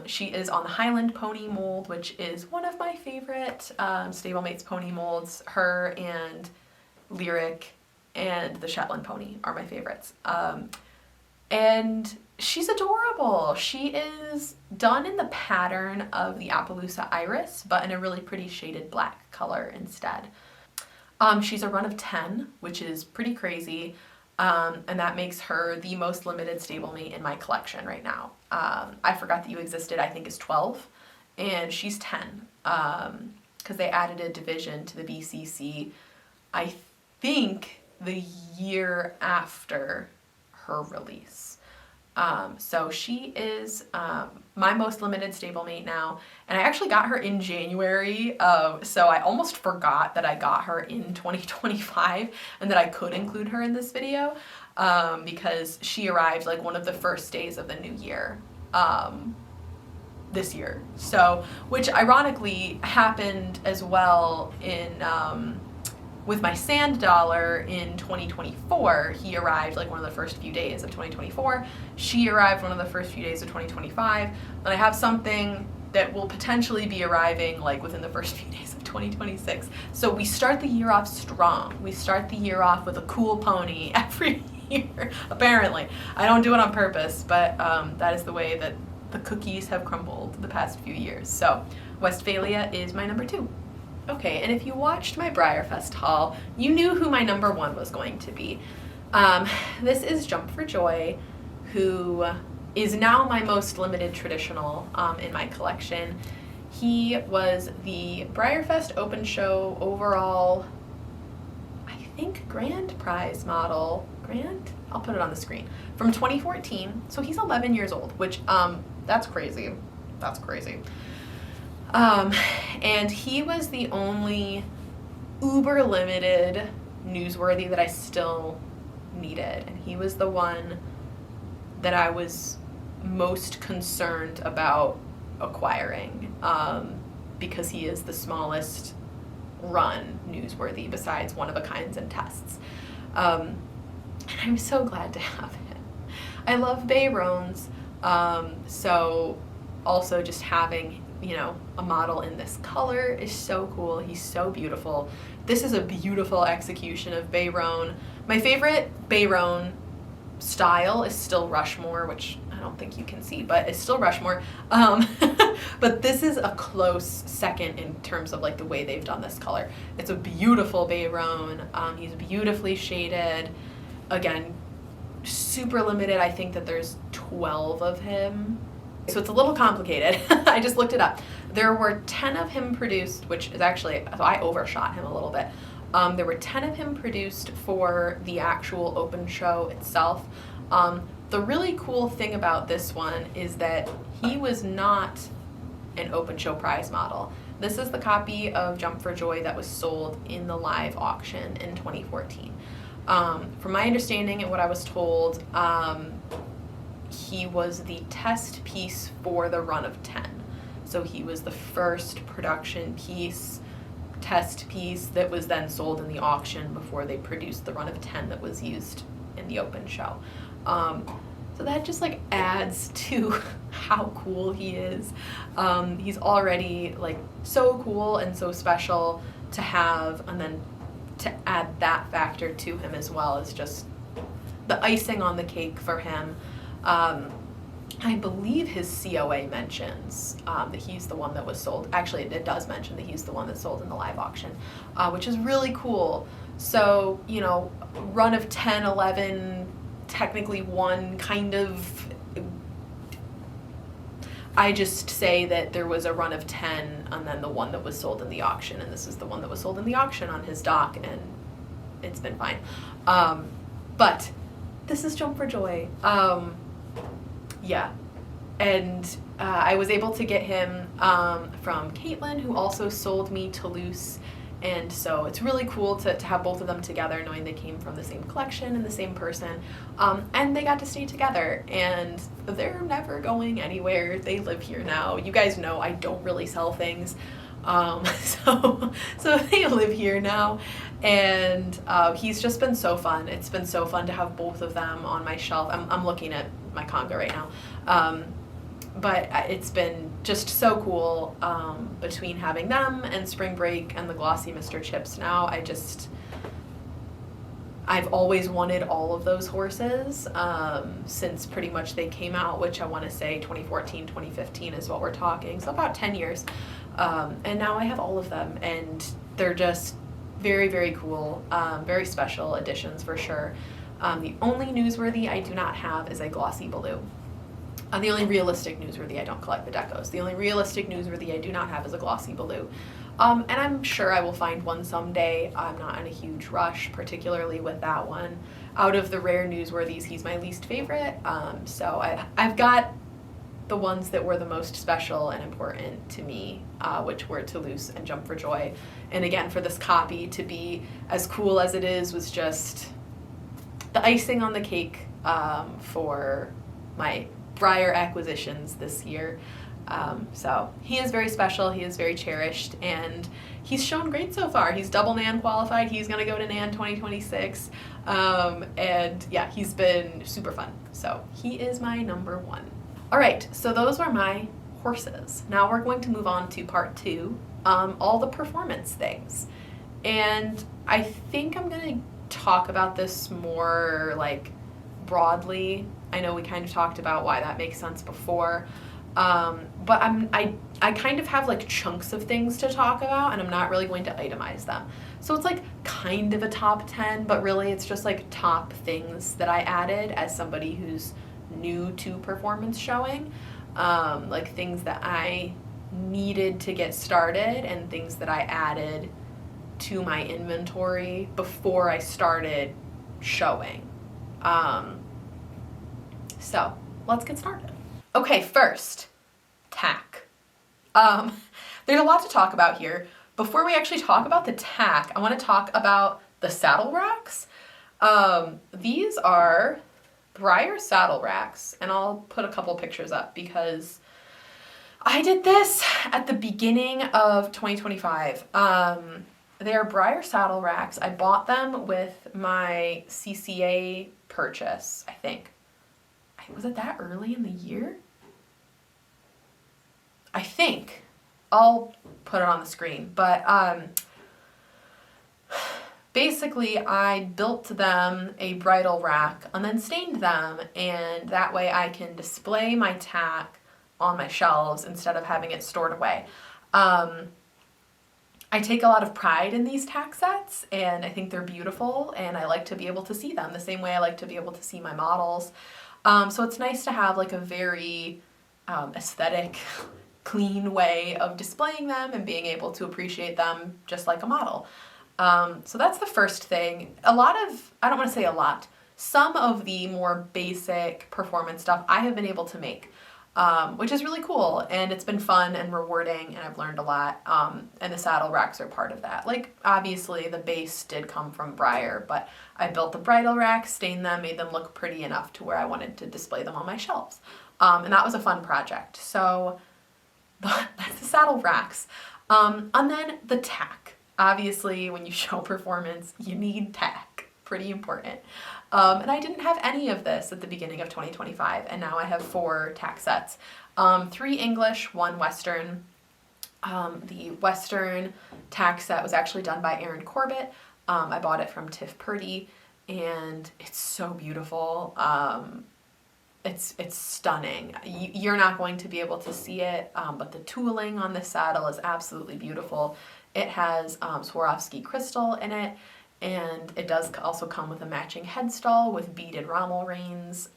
She is on the Highland pony mold, which is one of my favorite stablemates pony molds. Her and Lyric and the Shetland pony are my favorites. And she's adorable. She is done in the pattern of the Appaloosa Iris, but in a really pretty shaded black color instead. She's a run of 10, which is pretty crazy, and that makes her the most limited stablemate in my collection right now. I Forgot That You Existed, I think, is 12, and she's 10, because they added a division to the BCC, I think, the year after her release. So she is my most limited stablemate now, and I actually got her in January, so I almost forgot that I got her in 2025 and that I could include her in this video, because she arrived like one of the first days of the new year this year. So, which ironically happened as well in with my sand dollar in 2024. He arrived like one of the first few days of 2024. She arrived one of the first few days of 2025. And I have something that will potentially be arriving like within the first few days of 2026. So we start the year off strong. We start the year off with a cool pony every year, apparently. I don't do it on purpose, but that is the way that the cookies have crumbled the past few years. So Westphalia is my number 2. Okay, and if you watched my Breyer Fest haul, you knew who my number 1 was going to be. This is Jump for Joy, who is now my most limited traditional in my collection. He was the Breyer Fest Open Show overall, I think, grand prize model. Grand? I'll put it on the screen. From 2014, so he's 11 years old, which, that's crazy. That's crazy. And he was the only uber limited newsworthy that I still needed. And he was the one that I was most concerned about acquiring, because he is the smallest run newsworthy besides one of a kinds and tests. And I'm so glad to have him. I love Bayrones, so also just having, you know, a model in this color is so cool. He's so beautiful. This is a beautiful execution of Bayrone. My favorite Bayrone style is still Rushmore, which I don't think you can see, but it's still Rushmore. But this is a close second in terms of like the way they've done this color. It's a beautiful Bayrone. He's beautifully shaded. Again, super limited. I think that there's 12 of him. So it's a little complicated. I just looked it up. There were 10 of him produced, which is actually, so I overshot him a little bit. There were 10 of him produced for the actual open show itself. The really cool thing about this one is that he was not an open show prize model. This is the copy of Jump for Joy that was sold in the live auction in 2014. From my understanding and what I was told, he was the test piece for the run of 10. So he was the first production piece, test piece that was then sold in the auction before they produced the run of 10 that was used in the open show. So So that just like adds to how cool he is. He's already like so cool and so special to have, and then to add that factor to him as well is just the icing on the cake for him. I believe his COA mentions that he's the one that was sold. Actually, it does mention that he's the one that sold in the live auction, which is really cool. So, you know, run of 10, 11, technically one kind of. I just say that there was a run of 10 and then the one that was sold in the auction, and this is the one that was sold in the auction on his dock, and it's been fine. But this is Jump for Joy. Yeah. And I was able to get him from Caitlin, who also sold me Toulouse. And so it's really cool to have both of them together, knowing they came from the same collection and the same person. And they got to stay together, and they're never going anywhere. They live here now. You guys know I don't really sell things. So they live here now, and he's just been so fun. It's been so fun to have both of them on my shelf. I'm looking at my Conga right now. But it's been just so cool between having them and Spring Break and the glossy Mr. Chips now. I've always wanted all of those horses since pretty much they came out, which I want to say 2014, 2015 is what we're talking. So about 10 years. And now I have all of them, and they're just very, very cool, very special additions for sure. The only newsworthy I do not have is a glossy Baloo. The only realistic newsworthy, I don't collect the decos. The only realistic newsworthy I do not have is a glossy Baloo. And I'm sure I will find one someday. I'm not in a huge rush, particularly with that one. Out of the rare newsworthies, he's my least favorite. So I've got the ones that were the most special and important to me, which were Toulouse and Jump for Joy. And again, for this copy to be as cool as it is was just the icing on the cake for my Breyer acquisitions this year. So he is very special, he is very cherished, and he's shown great so far. He's double NAN qualified, he's going to go to NAN 2026, and yeah, he's been super fun. So he is my number one. All right, so those were my horses. Now we're going to move on to part two, all the performance things. And I think I'm going to talk about this more like broadly. I know we kind of talked about why that makes sense before, but I kind of have like chunks of things to talk about, and I'm not really going to itemize them. So it's like kind of a top 10, but really it's just like top things that I added as somebody who's new to performance showing, like things that I needed to get started and things that I added to my inventory before I started showing. So let's get started. Okay, first, tack. There's a lot to talk about here. Before we actually talk about the tack, I want to talk about the saddle racks. These are Breyer saddle racks, and I'll put a couple pictures up because I did this at the beginning of 2025. They are Breyer saddle racks. I bought them with my CCA purchase, I think. Was it that early in the year? I think. I'll put it on the screen. But basically, I built them a bridle rack and then stained them, and that way I can display my tack on my shelves instead of having it stored away. I take a lot of pride in these tack sets, and I think they're beautiful, and I like to be able to see them the same way I like to be able to see my models. So it's nice to have like a very aesthetic, clean way of displaying them and being able to appreciate them just like a model. So that's the first thing. I don't want to say a lot, some of the more basic performance stuff I have been able to make, which is really cool, and it's been fun and rewarding, and I've learned a lot, and the saddle racks are part of that. Like, obviously the base did come from Breyer, but I built the bridle racks, stained them, made them look pretty enough to where I wanted to display them on my shelves, and that was a fun project. So that's the saddle racks. And then the tack. Obviously, when you show performance, you need tack. pretty important. And I didn't have any of this at the beginning of 2025, and now I have 4 tack sets. 3 English, 1 Western. The Western tack set was actually done by Erin Corbett. I bought it from Tiff Purdy, and it's so beautiful. It's stunning. You're not going to be able to see it, but the tooling on this saddle is absolutely beautiful. It has Swarovski crystal in it, and it does also come with a matching headstall with beaded rommel reins.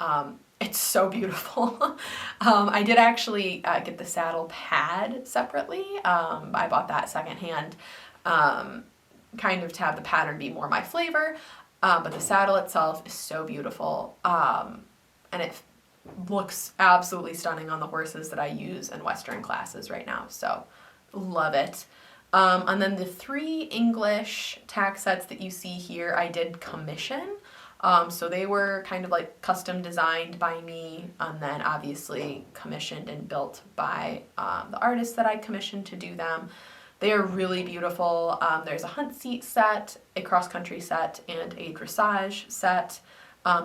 It's so beautiful. I did actually get the saddle pad separately. I bought that secondhand, kind of to have the pattern be more my flavor. But the saddle itself is so beautiful, and it looks absolutely stunning on the horses that I use in Western classes right now. So love it. And then the 3 English tack sets that you see here, I did commission. So they were kind of like custom designed by me, and then obviously commissioned and built by the artists that I commissioned to do them. They are really beautiful. There's a hunt seat set, a cross-country set, and a dressage set.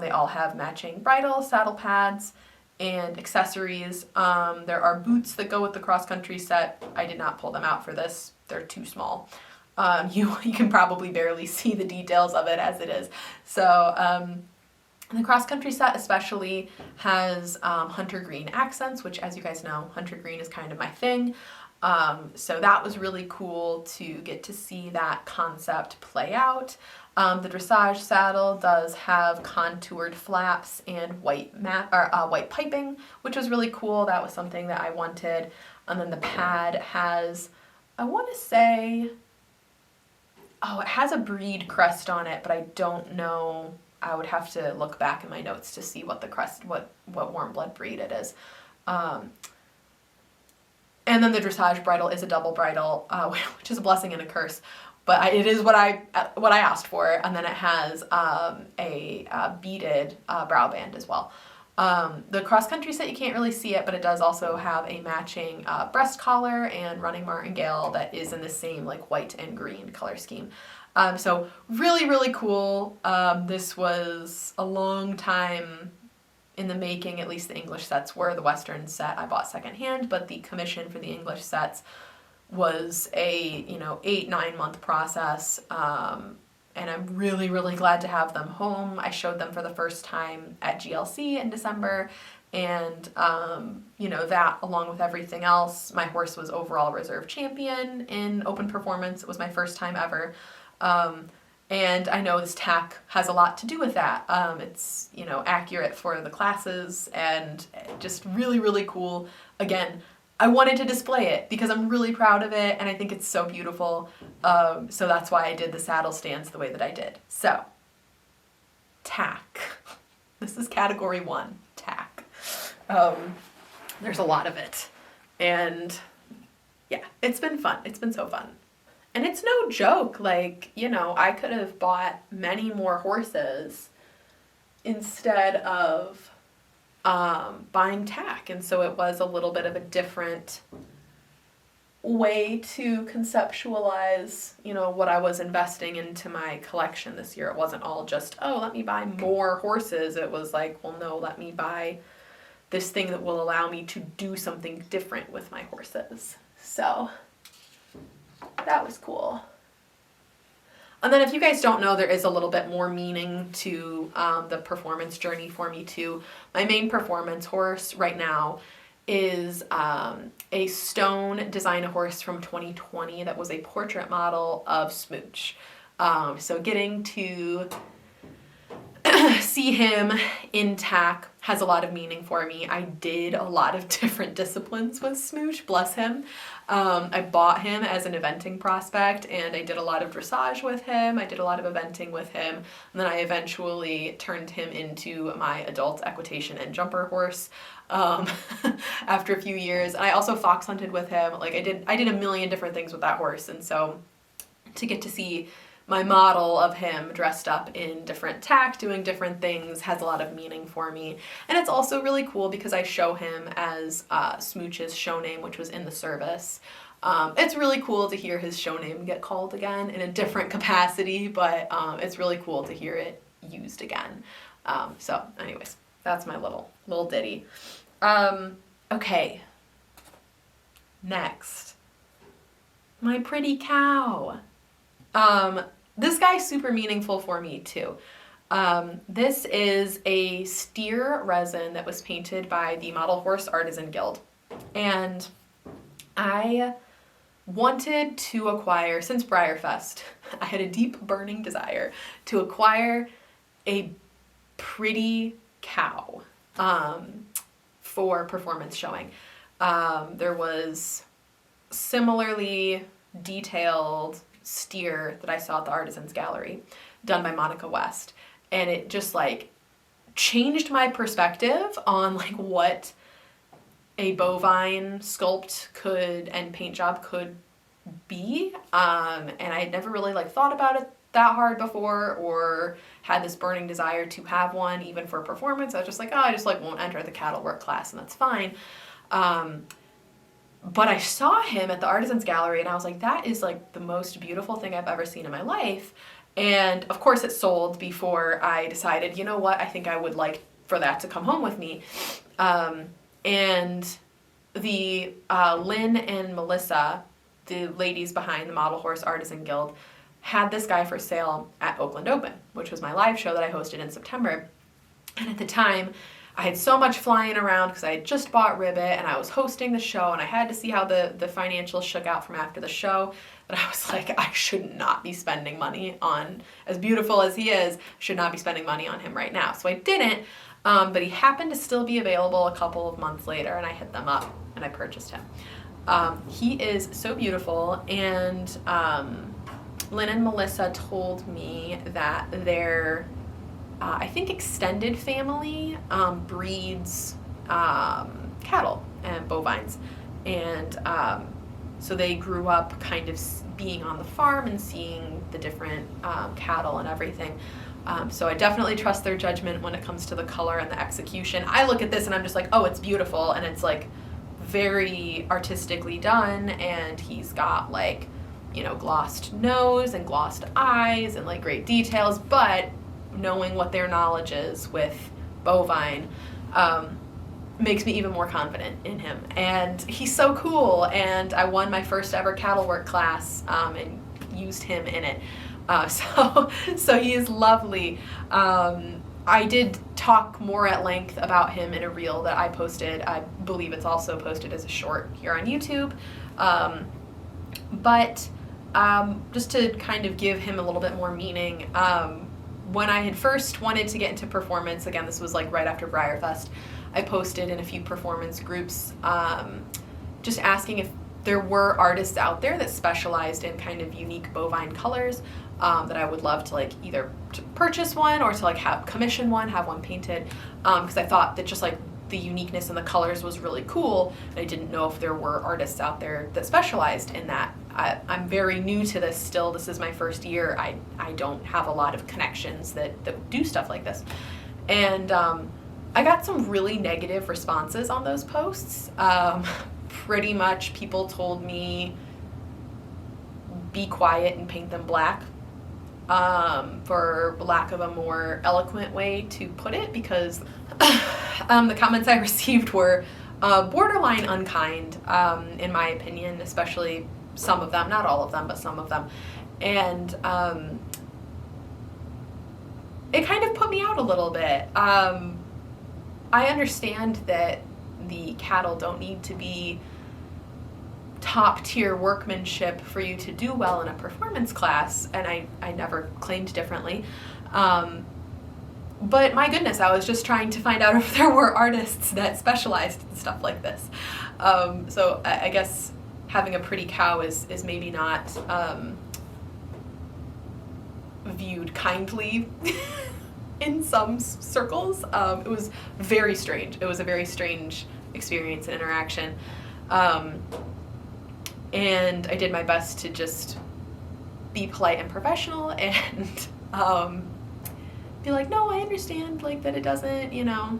They all have matching bridle, saddle pads, and accessories. There are boots that go with the cross-country set. I did not pull them out for this. They're too small. You can probably barely see the details of it as it is. So the cross-country set especially has hunter green accents, which, as you guys know, hunter green is kind of my thing. So that was really cool to get to see that concept play out. The dressage saddle does have contoured flaps and white piping, which was really cool. That was something that I wanted. And then the pad has, I want to say, it has a breed crest on it, but I don't know. I would have to look back in my notes to see what the crest, what warm blood breed it is. And then the dressage bridle is a double bridle, which is a blessing and a curse, but it is what I asked for. And then it has a beaded brow band as well. The cross-country set, you can't really see it, but it does also have a matching breast collar and running martingale that is in the same like white and green color scheme. So really, really cool. This was a long time in the making. At least the English sets were. The Western set I bought secondhand, but the commission for the English sets was a 8-9 month process. And I'm really, really glad to have them home. I showed them for the first time at GLC in December, and that along with everything else, my horse was overall reserve champion in open performance. It was my first time ever. And I know this tack has a lot to do with that. It's, accurate for the classes and just really, really cool. Again, I wanted to display it because I'm really proud of it and I think it's so beautiful. So that's why I did the saddle stands the way that I did. So, tack. This is category 1, tack. There's a lot of it. And yeah, it's been fun. It's been so fun. And it's no joke, I could have bought many more horses instead of buying tack. And so it was a little bit of a different way to conceptualize, what I was investing into my collection this year. It wasn't all just, let me buy more horses. It was like, well, no, let me buy this thing that will allow me to do something different with my horses. So that was cool. And then if you guys don't know, there is a little bit more meaning to the performance journey for me too. My main performance horse right now is a stone design horse from 2020 that was a portrait model of Smooch. So getting to see him in tack has a lot of meaning for me. I did a lot of different disciplines with Smooch, bless him. I bought him as an eventing prospect and I did a lot of dressage with him. I did a lot of eventing with him. And then I eventually turned him into my adult equitation and jumper horse after a few years. And I also fox hunted with him. I did a million different things with that horse. And so to get to see my model of him dressed up in different tack, doing different things, has a lot of meaning for me. And it's also really cool because I show him as Smooch's show name, which was in the service. It's really cool to hear his show name get called again in a different capacity, but it's really cool to hear it used again. So anyways, that's my little ditty. Okay. Next. My pretty cow. This guy's super meaningful for me too. This is a steer resin that was painted by the Model Horse Artisan Guild. And I wanted to acquire, since Breyer Fest, I had a deep burning desire to acquire a pretty cow for performance showing. There was similarly detailed steer that I saw at the Artisans Gallery done by Monica West, and it just like changed my perspective on like what a bovine sculpt could and paint job could be, and I had never really like thought about it that hard before or had this burning desire to have one even for performance. I was just like, oh, I just like won't enter the cattle work class and that's fine. But I saw him at the Artisans Gallery and I was like, that is like the most beautiful thing I've ever seen in my life. And of course it sold before I decided, you know what, I think I would like for that to come home with me. And the Lynn and Melissa, the ladies behind the Model Horse Artisan Guild, had this guy for sale at Oakland Open, which was my live show that I hosted in September. And at the time, I had so much flying around because I had just bought Ribbit and I was hosting the show and I had to see how the financials shook out from after the show, that I was like, I should not be spending money on, as beautiful as he is, should not be spending money on him right now. So I didn't, but he happened to still be available a couple of months later and I hit them up and I purchased him. He is so beautiful, and Lynn and Melissa told me that their I think extended family breeds cattle and bovines, and so they grew up kind of being on the farm and seeing the different cattle and everything. So I definitely trust their judgment when it comes to the color and the execution. I look at this and I'm just like, oh, it's beautiful, and it's like very artistically done, and he's got like, you know, glossed nose and glossed eyes and like great details, but knowing what their knowledge is with bovine makes me even more confident in him. And he's so cool, and I won my first ever cattle work class and used him in it. So he is lovely. I did talk more at length about him in a reel that I posted. I believe it's also posted as a short here on YouTube. But just to kind of give him a little bit more meaning, when I had first wanted to get into performance, again, this was like right after Breyer Fest, I posted in a few performance groups just asking if there were artists out there that specialized in kind of unique bovine colors that I would love to like either to purchase one or to like have commission one, have one painted, because I thought that just like the uniqueness and the colors was really cool. I didn't know if there were artists out there that specialized in that. I'm very new to this still. This is my first year. I don't have a lot of connections that do stuff like this. And I got some really negative responses on those posts. Pretty much people told me be quiet and paint them black, for lack of a more eloquent way to put it, because the comments I received were borderline unkind, in my opinion, especially some of them, not all of them, but some of them. And it kind of put me out a little bit. I understand that the cattle don't need to be top tier workmanship for you to do well in a performance class, and I never claimed differently. But my goodness, I was just trying to find out if there were artists that specialized in stuff like this. So I guess having a pretty cow is maybe not viewed kindly in some circles. It was very strange. It was a very strange experience and interaction. And I did my best to just be polite and professional and be like, no, I understand, like, that it doesn't, you know,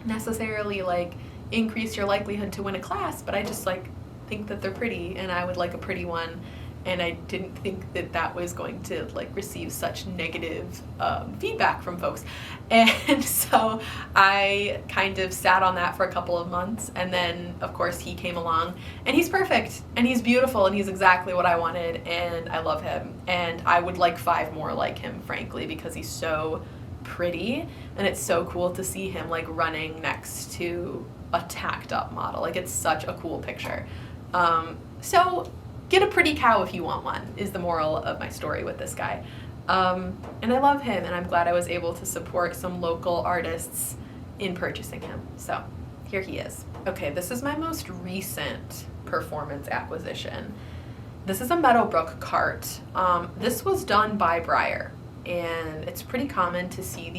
necessarily, like, increase your likelihood to win a class, but I just, like, think that they're pretty, and I would like a pretty one, and I didn't think that that was going to, like, receive such negative feedback from folks. And so I kind of sat on that for a couple of months, and then, of course, he came along, and he's perfect, and he's beautiful, and he's exactly what I wanted, and I love him, and I would like 5 more like him, frankly, because he's so pretty, and it's so cool to see him, like, running next to a tacked up model. Like, it's such a cool picture. So get a pretty cow if you want one, is the moral of my story with this guy. And I love him, and I'm glad I was able to support some local artists in purchasing him. So here he is. Okay, this is my most recent performance acquisition. This is a Meadowbrook cart. This was done by Breyer, and it's pretty common to see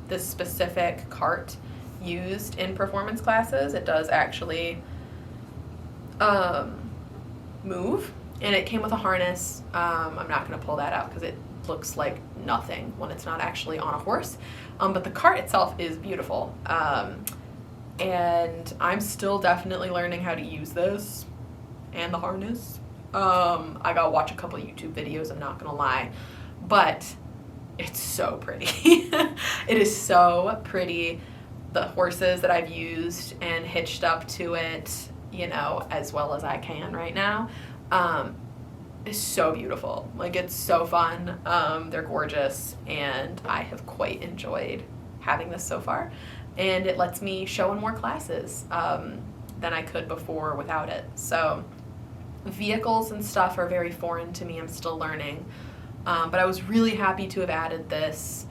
this specific cart used in performance classes. It does actually move, and it came with a harness. I'm not going to pull that out because it looks like nothing when it's not actually on a horse, but the cart itself is beautiful, and I'm still definitely learning how to use this and the harness. I gotta watch a couple YouTube videos, I'm not gonna lie, but it's so pretty. It is so pretty. The horses that I've used and hitched up to it, you know, as well as I can right now, is so beautiful. Like, it's so fun. They're gorgeous, and I have quite enjoyed having this so far. And it lets me show in more classes than I could before without it. So vehicles and stuff are very foreign to me. I'm still learning. But I was really happy to have added this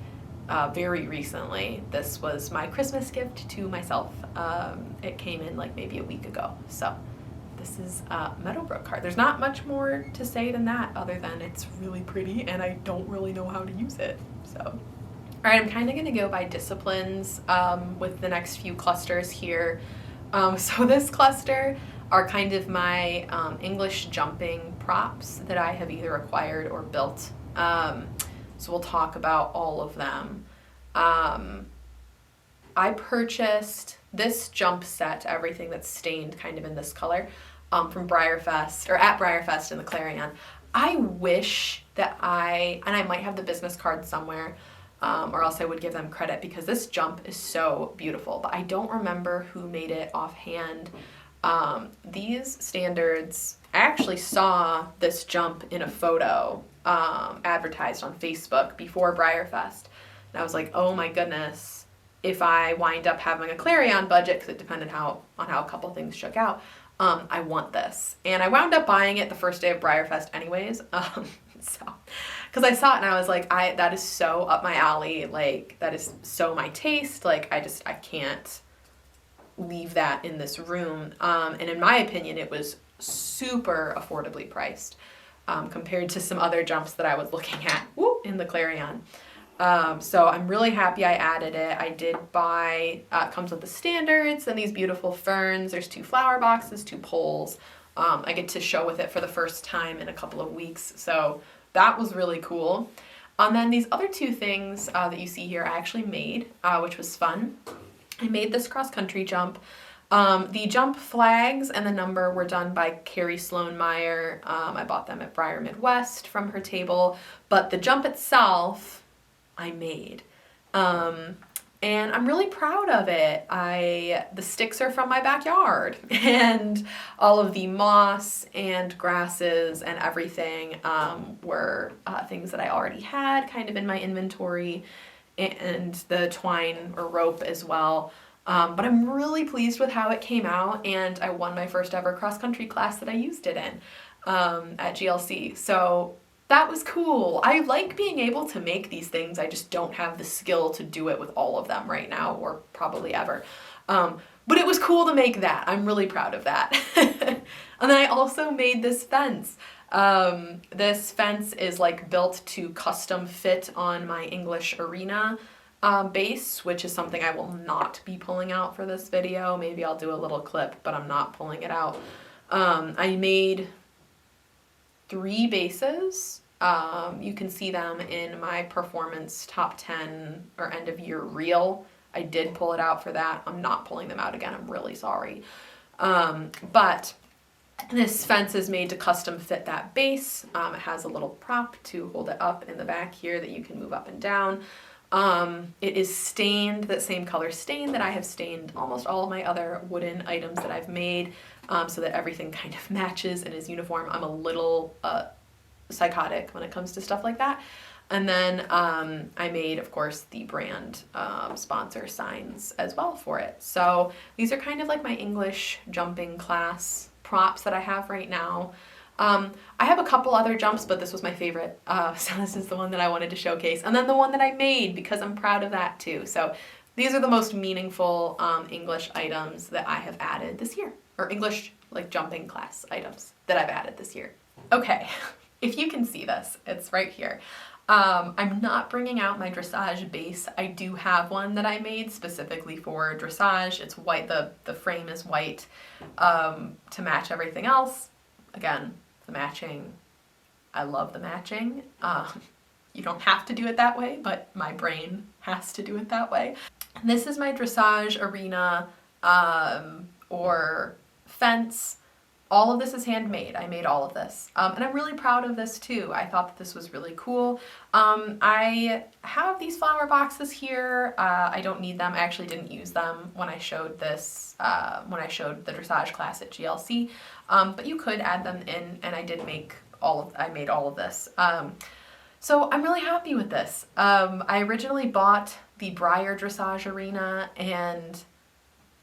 very recently. This was my Christmas gift to myself. It came in like maybe a week ago. So this is a Meadowbrook cart. There's not much more to say than that, other than it's really pretty and I don't really know how to use it. So, all right, I'm kind of going to go by disciplines with the next few clusters here. So this cluster are kind of my English jumping props that I have either acquired or built. So we'll talk about all of them. I purchased this jump set, everything that's stained kind of in this color, from Breyerfest, or at Breyerfest in the Clarion. I wish that and I might have the business card somewhere, or else I would give them credit, because this jump is so beautiful, but I don't remember who made it offhand. These standards, I actually saw this jump in a photo advertised on Facebook before Breyerfest, and I was like, oh my goodness, if I wind up having a Clarion budget, because it depended on how a couple things shook out, I want this. And I wound up buying it the first day of Breyerfest anyways, so, because I saw it and I was like, that is so up my alley, like, that is so my taste, like, I can't leave that in this room, and in my opinion, it was super affordably priced, compared to some other jumps that I was looking at in the Clarion. So I'm really happy I added it. I did buy, it comes with the standards and these beautiful ferns. There's 2 flower boxes, 2 poles. I get to show with it for the first time in a couple of weeks, so that was really cool. And then these other 2 things that you see here I actually made, which was fun. I made this cross-country jump. The jump flags and the number were done by Carrie Sloan Meyer. I bought them at Breyer Midwest from her table, but the jump itself I made. And I'm really proud of it. The sticks are from my backyard, and all of the moss and grasses and everything were things that I already had kind of in my inventory, and the twine or rope as well. But I'm really pleased with how it came out, and I won my first ever cross-country class that I used it in at GLC. So that was cool. I like being able to make these things. I just don't have the skill to do it with all of them right now, or probably ever. But it was cool to make that. I'm really proud of that. And then I also made this fence. This fence is like built to custom fit on my English Arena base, which is something I will not be pulling out for this video. Maybe I'll do a little clip, but I'm not pulling it out. I made 3 bases You can see them in my performance top 10 or end of year reel. I did pull it out for that. I'm not pulling them out again. I'm really sorry. But this fence is made to custom fit that base. It has a little prop to hold it up in the back here that you can move up and down. It is stained, that same color stain that I have stained almost all of my other wooden items that I've made, so that everything kind of matches and is uniform. I'm a little psychotic when it comes to stuff like that. And then I made, of course, the brand sponsor signs as well for it. So these are kind of like my English jumping class props that I have right now. I have a couple other jumps, but this was my favorite. So this is the one that I wanted to showcase. And then the one that I made, because I'm proud of that too. So these are the most meaningful English items that I have added this year. Or English like jumping class items that I've added this year. Okay, if you can see this, it's right here. I'm not bringing out my dressage base. I do have one that I made specifically for dressage. It's white, the frame is white to match everything else. Again, the matching, I love the matching. You don't have to do it that way, but my brain has to do it that way. This is my dressage arena or fence. All of this is handmade. I made all of this. And I'm really proud of this too. I thought that this was really cool. I have these flower boxes here. I don't need them. I actually didn't use them when I showed this, when I showed the dressage class at GLC. But you could add them in, and I did make I made all of this. So I'm really happy with this. I originally bought the Breyer dressage arena, and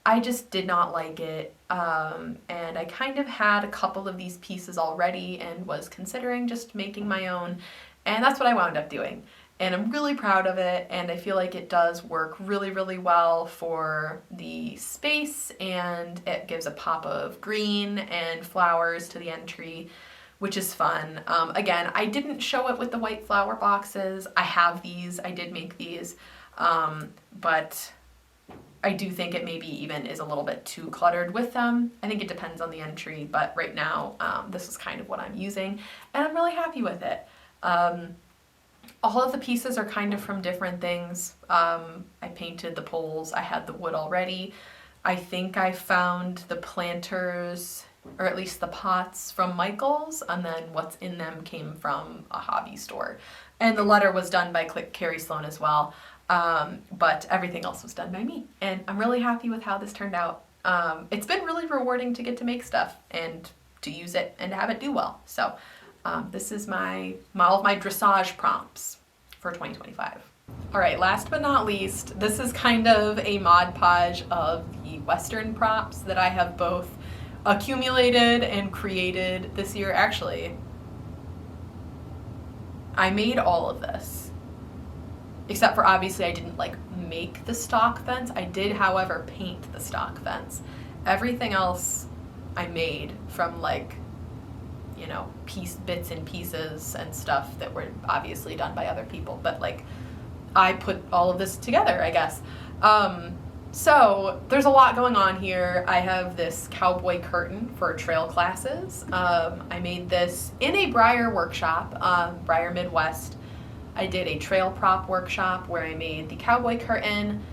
I just did not like it, and I kind of had a couple of these pieces already and was considering just making my own, and that's what I wound up doing. And I'm really proud of it, and I feel like it does work really, really well for the space, and it gives a pop of green and flowers to the entry, which is fun. Again, I didn't show it with the white flower boxes. I have these, I did make these, but I do think it maybe even is a little bit too cluttered with them. I think it depends on the entry, but right now this is kind of what I'm using, and I'm really happy with it. All of the pieces are kind of from different things. I painted the poles, I had the wood already. I think I found the planters, or at least the pots, from Michael's, and then what's in them came from a hobby store. And the letter was done by Carrie Sloan as well. But everything else was done by me, and I'm really happy with how this turned out. It's been really rewarding to get to make stuff and to use it and to have it do well. So this is all of my dressage prompts for 2025. All right, last but not least, this is kind of a Mod Podge of the Western props that I have both accumulated and created this year. Actually, I made all of this. Except for, obviously, I didn't like make the stock fence. I did, however, paint the stock fence. Everything else I made from, like, you know, bits and pieces and stuff that were obviously done by other people. But, like, I put all of this together, I guess. So there's a lot going on here. I have this cowboy curtain for trail classes. I made this in a Breyer workshop, Breyer Midwest. I did a trail prop workshop where I made the cowboy curtain,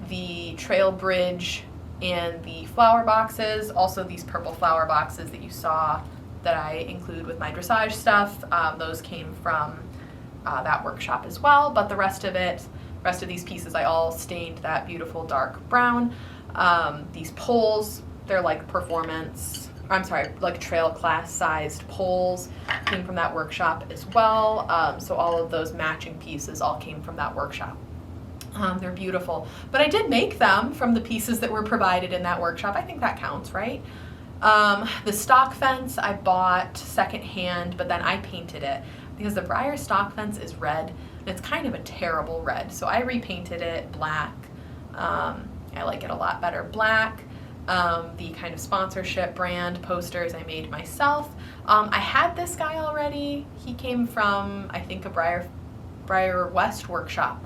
the trail bridge, and the flower boxes. Also these purple flower boxes that you saw that I include with my dressage stuff. Those came from that workshop as well, but the rest of these pieces I all stained that beautiful dark brown. These poles, they're like like trail class sized poles, came from that workshop as well. So all of those matching pieces all came from that workshop. They're beautiful, but I did make them from the pieces that were provided in that workshop. I think that counts, right? The stock fence I bought secondhand, but then I painted it because the Breyer stock fence is red and it's kind of a terrible red. So I repainted it black. I like it a lot better black. The kind of sponsorship brand posters I made myself. I had this guy already. He came from, I think, a Breyer West workshop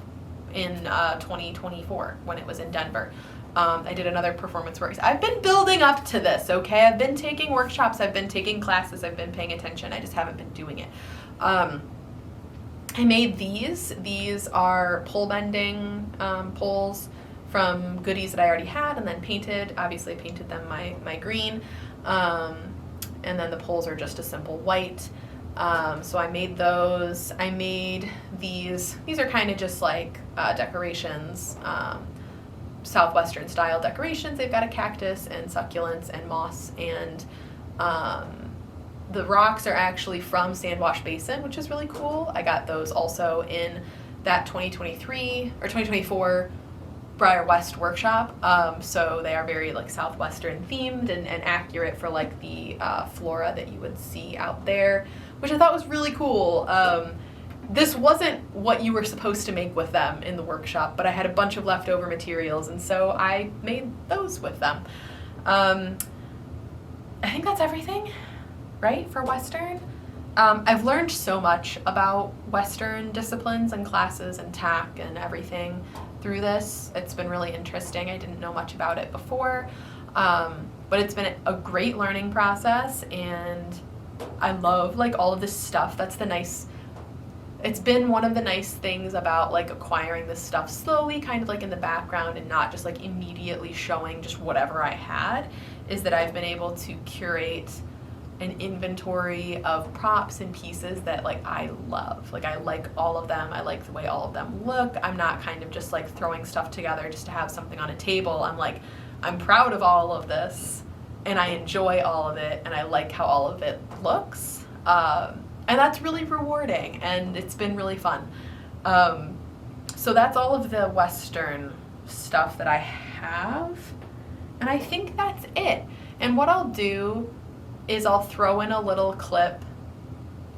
in 2024 when it was in Denver. I did another performance works. I've been building up to this, okay? I've been taking workshops, I've been taking classes, I've been paying attention. I just haven't been doing it. I made these. These are pole bending poles from goodies that I already had and then painted. Obviously, I painted them my green. And then the poles are just a simple white. So I made those. I made these. These are kind of just like decorations, Southwestern style decorations. They've got a cactus and succulents and moss, and the rocks are actually from Sandwash Basin, which is really cool. I got those also in that 2023 or 2024 Breyer West workshop. So they are very like Southwestern themed and accurate for like the flora that you would see out there, which I thought was really cool. This wasn't what you were supposed to make with them in the workshop, but I had a bunch of leftover materials, and so I made those with them. I think that's everything, right, for Western? I've learned so much about Western disciplines and classes and TAC and everything through this. It's been really interesting. I didn't know much about it before, but it's been a great learning process, and I love like all of this stuff. It's been one of the nice things about like acquiring this stuff slowly, kind of like in the background and not just like immediately showing just whatever I had, is that I've been able to curate an inventory of props and pieces that like I love. Like I like all of them. I like the way all of them look. I'm not kind of just like throwing stuff together just to have something on a table. I'm proud of all of this, and I enjoy all of it, and I like how all of it looks. And that's really rewarding, and it's been really fun. So that's all of the Western stuff that I have, and I think that's it. And what I'll do is I'll throw in a little clip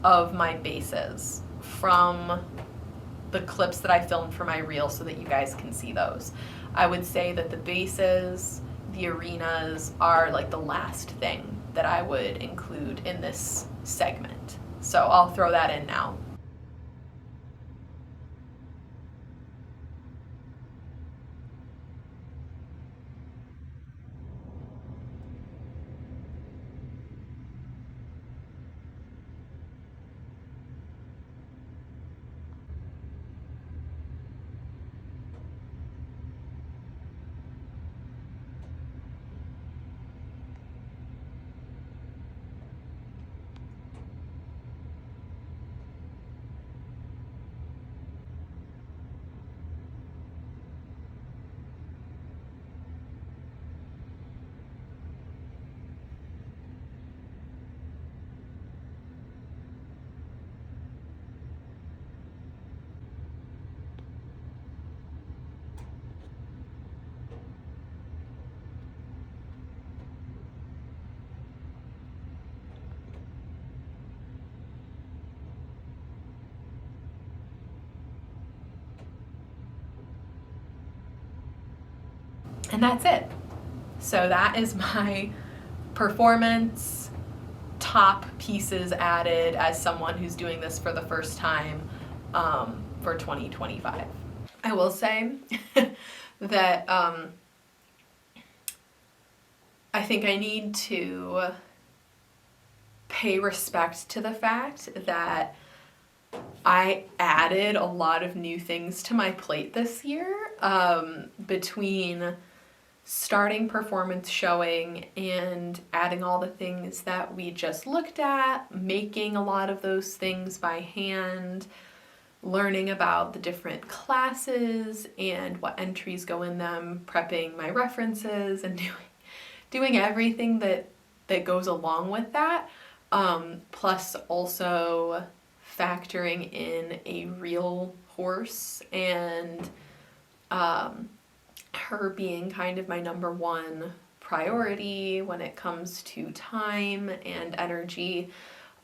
of my bases from the clips that I filmed for my reel so that you guys can see those. I would say that the bases, the arenas are like the last thing that I would include in this segment. So I'll throw that in now. And that's it. So that is my performance top pieces added as someone who's doing this for the first time for 2025. I will say that I think I need to pay respect to the fact that I added a lot of new things to my plate this year, between starting performance showing and adding all the things that we just looked at, making a lot of those things by hand, learning about the different classes and what entries go in them, prepping my references, and doing everything that goes along with that, plus also factoring in a real horse and her being kind of my number one priority when it comes to time and energy.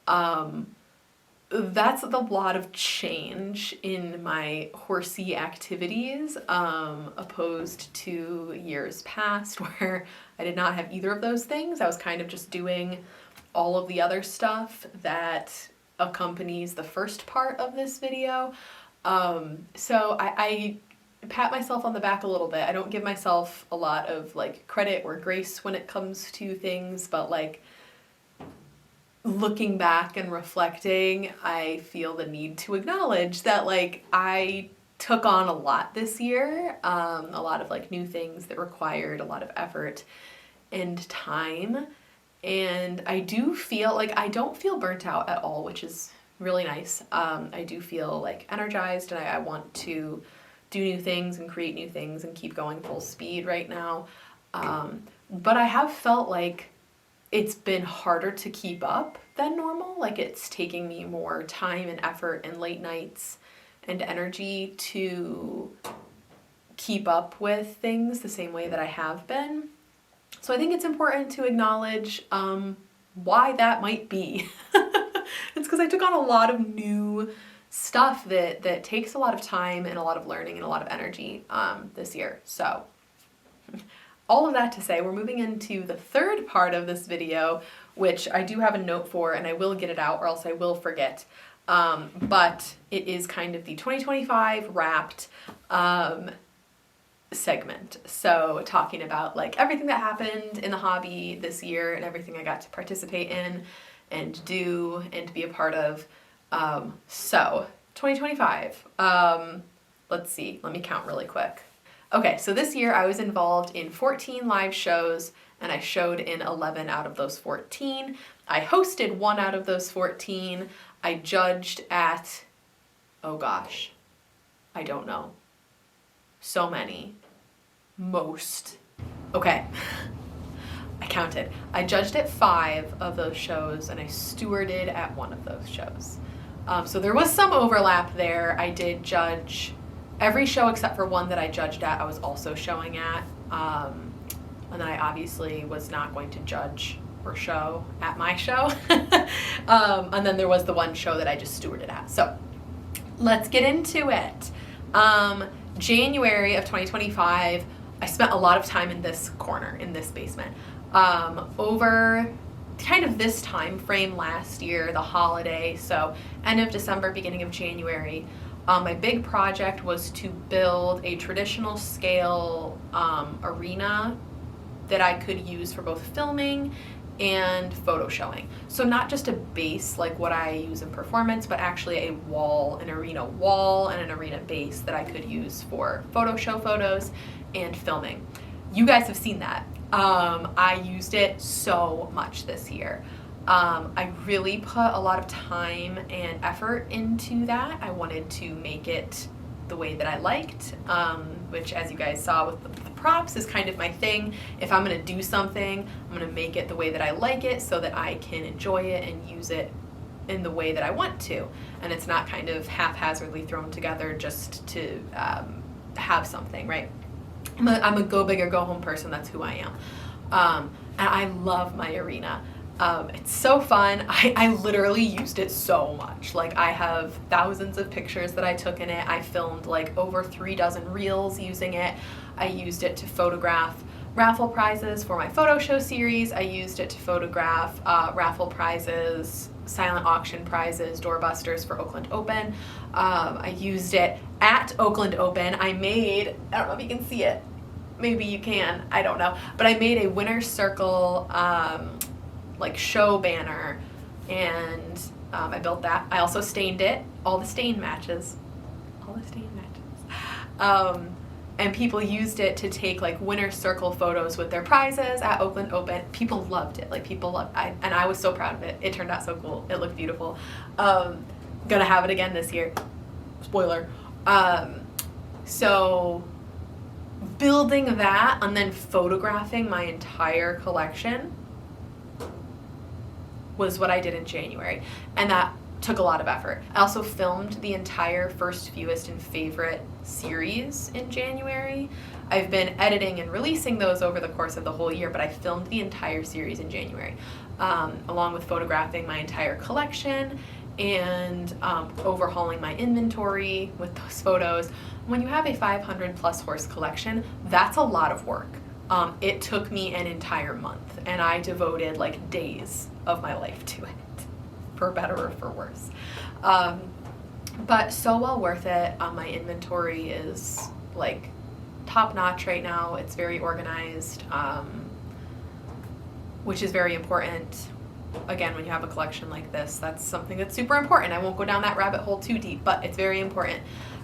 That's a lot of change in my horsey activities, opposed to years past where I did not have either of those things. I was kind of just doing all of the other stuff that accompanies the first part of this video. So I pat myself on the back a little bit. I don't give myself a lot of like credit or grace when it comes to things, but like looking back and reflecting, I feel the need to acknowledge that like I took on a lot this year, a lot of like new things that required a lot of effort and time. And I do feel like I don't feel burnt out at all, which is really nice. I do feel like energized, and I want to do new things and create new things and keep going full speed right now. But I have felt like it's been harder to keep up than normal. Like it's taking me more time and effort and late nights and energy to keep up with things the same way that I have been. So I think it's important to acknowledge why that might be. It's because I took on a lot of new stuff that takes a lot of time and a lot of learning and a lot of energy this year. So all of that to say, we're moving into the third part of this video, which I do have a note for, and I will get it out or else I will forget. But it is kind of the 2025 wrapped segment. So talking about like everything that happened in the hobby this year and everything I got to participate in and do and be a part of. So 2025, let's see, let me count really quick. Okay, so this year I was involved in 14 live shows, and I showed in 11 out of those 14. I hosted 1 out of those 14. I judged at, oh gosh, I don't know. So many. Most. Okay. I counted. I judged at 5 of those shows, and I stewarded at 1 of those shows. So there was some overlap there. I did judge every show except for 1 that I judged at, I was also showing at. And then I obviously was not going to judge or show at my show. And then there was the 1 show that I just stewarded at. So let's get into it. January of 2025, I spent a lot of time in this corner, in this basement. Over kind of this time frame last year, the holiday, so end of December, beginning of January, my big project was to build a traditional scale arena that I could use for both filming and photo showing. So not just a base like what I use in performance, but actually a wall, an arena wall and an arena base that I could use for photo show photos and filming. You guys have seen that. I used it so much this year. I really put a lot of time and effort into that. I wanted to make it the way that I liked, which, as you guys saw with the props, is kind of my thing. If I'm going to do something, I'm going to make it the way that I like it so that I can enjoy it and use it in the way that I want to. And it's not kind of haphazardly thrown together just to have something, right? I'm a go big or go home person. That's who I am. And I love my arena. It's so fun. I literally used it so much. Like, I have thousands of pictures that I took in it. I filmed like over 3 dozen reels using it. I used it to photograph raffle prizes for my photo show series. I used it to photograph raffle prizes, silent auction prizes, doorbusters for Oakland Open. I used it at Oakland Open. I don't know if you can see it. Maybe you can. I don't know. But I made a winner's circle like show banner, and I built that. I also stained it. All the stain matches. And people used it to take like winner's circle photos with their prizes at Oakland Open. People loved it. And I was so proud of it. It turned out so cool. It looked beautiful. Gonna have it again this year. Spoiler. So building that and then photographing my entire collection was what I did in January, and that took a lot of effort. I also filmed the entire First, Fewest, and Favorite series in January. I've been editing and releasing those over the course of the whole year, but I filmed the entire series in January, along with photographing my entire collection and overhauling my inventory with those photos. When you have a 500 plus horse collection, that's a lot of work. It took me an entire month, and I devoted like days of my life to it, for better or for worse. But so well worth it. My inventory is like top notch right now. It's very organized, which is very important. again, when you have a collection like this, that's something that's super important. I won't go down that rabbit hole too deep, but it's very important.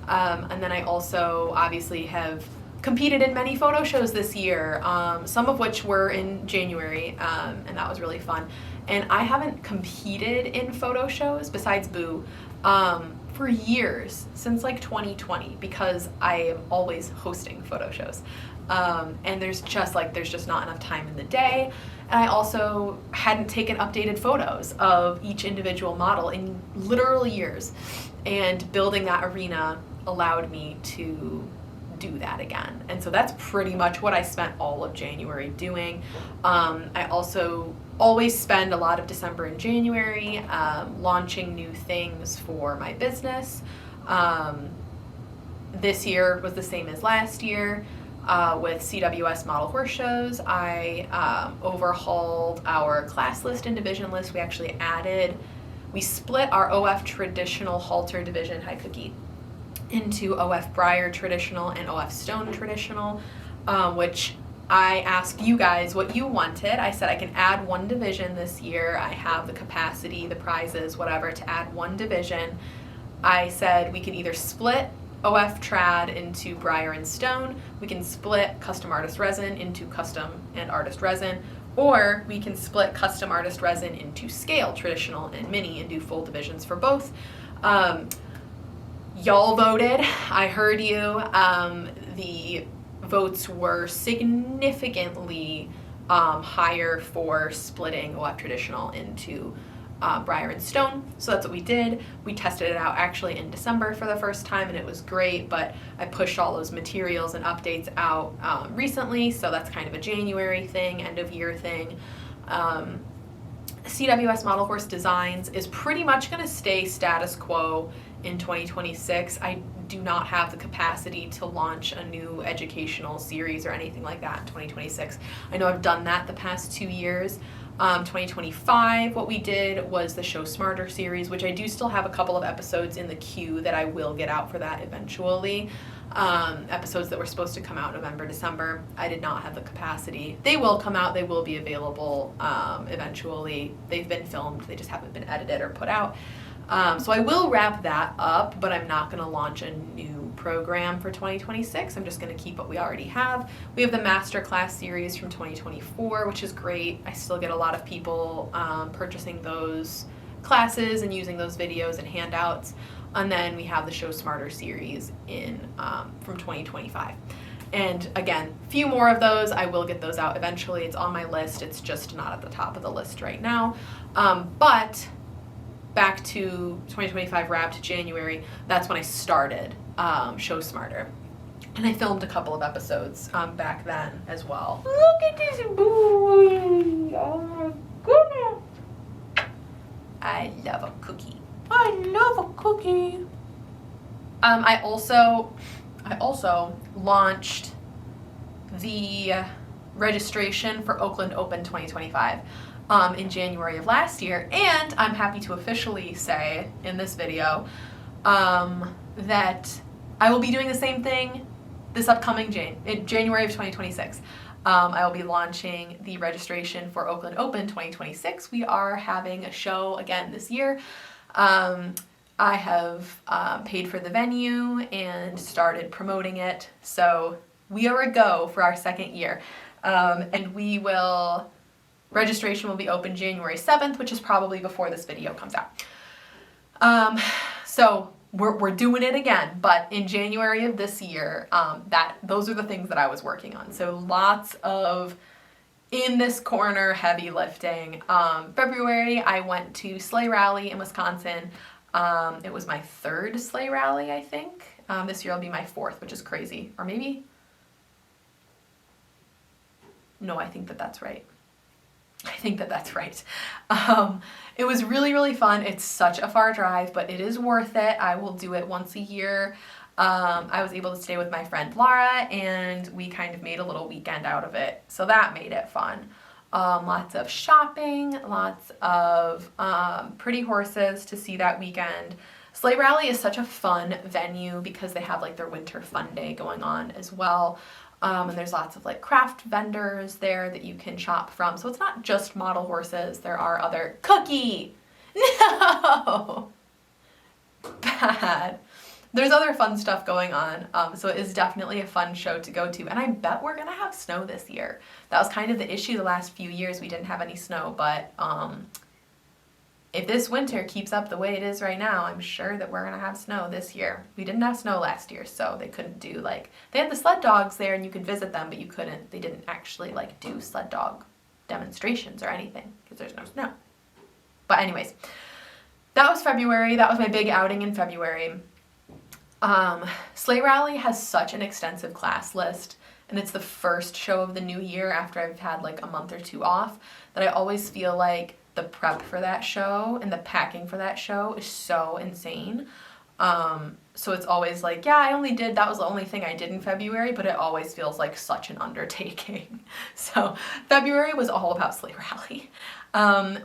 And then I also obviously have competed in many photo shows this year, some of which were in January, and that was really fun. And I haven't competed in photo shows besides Boo for years, since like 2020, because I am always hosting photo shows. And there's just not enough time in the day. And I also hadn't taken updated photos of each individual model in literal years. And building that arena allowed me to do that again. And so that's pretty much what I spent all of January doing. I also always spend a lot of December and January launching new things for my business. This year was the same as last year. With CWS Model Horse Shows, I overhauled our class list and division list. We split our OF Traditional Halter Division High Cookie into OF Breyer Traditional and OF Stone Traditional, which I asked you guys what you wanted. I said I can add one division this year. I have the capacity, the prizes, whatever, to add one division. I said we can either split OF Trad into Breyer and Stone, we can split Custom Artist Resin into Custom and Artist Resin, or we can split Custom Artist Resin into Scale, Traditional, and Mini and do full divisions for both. Y'all voted. I heard you. The votes were significantly higher for splitting OF Traditional into Breyer and Stone. So that's what we did. We tested it out actually in December for the first time, and it was great, but I pushed all those materials and updates out recently, so that's kind of a January thing, end of year thing. CWS Model Horse Designs is pretty much going to stay status quo in 2026. I do not have the capacity to launch a new educational series or anything like that in 2026. I know I've done that the past 2 years. 2025, what we did was the Show Smarter series, which I do still have a couple of episodes in the queue that I will get out for that eventually. Episodes that were supposed to come out November, December. I did not have the capacity. They will come out. They will be available eventually. They've been filmed. They just haven't been edited or put out. So I will wrap that up, but I'm not going to launch a new program for 2026. I'm just going to keep what we already have. We have the Masterclass series from 2024, which is great. I still get a lot of people purchasing those classes and using those videos and handouts. And then we have the Show Smarter series from 2025. And again, a few more of those. I will get those out eventually. It's on my list. It's just not at the top of the list right now. But back to 2025 wrapped January, that's when I started Show Smarter. And I filmed a couple of episodes back then as well. Look at this boy! Oh my goodness! I love a cookie. I love a cookie. I also launched the registration for Oakland Open 2025 in January of last year, and I'm happy to officially say in this video that I will be doing the same thing this upcoming January of 2026. I will be launching the registration for Oakland Open 2026. We are having a show again this year. I have paid for the venue and started promoting it, so we are a go for our second year. And registration will be open January 7th, which is probably before this video comes out. So we're doing it again, but in January of this year, those are the things that I was working on. So lots of in this corner heavy lifting. February, I went to Sleigh Rally in Wisconsin. It was my third sleigh rally, I think. This year will be my fourth, which is crazy. Or maybe, no, I think that's right. It was really, really fun. It's such a far drive, but it is worth it. I will do it once a year. I was able to stay with my friend Laura, and we kind of made a little weekend out of it. So that made it fun. Lots of shopping, lots of pretty horses to see that weekend. Sleigh Rally is such a fun venue because they have like their winter fun day going on as well. And there's lots of like craft vendors there that you can shop from. So it's not just model horses. There are other Cookie. No. Bad. There's other fun stuff going on. So it is definitely a fun show to go to. And I bet we're gonna have snow this year. That was kind of the issue the last few years. We didn't have any snow, but if this winter keeps up the way it is right now, I'm sure that we're gonna have snow this year. We didn't have snow last year, so they couldn't do like, they had the sled dogs there and you could visit them, but they didn't actually like do sled dog demonstrations or anything because there's no snow. But anyways, that was February. That was my big outing in February. Sleigh Rally has such an extensive class list, and it's the first show of the new year after I've had like a month or two off, that I always feel like the prep for that show and the packing for that show is so insane. So it's always like, yeah, that was the only thing I did in February, but it always feels like such an undertaking. So February was all about Sleigh Rally.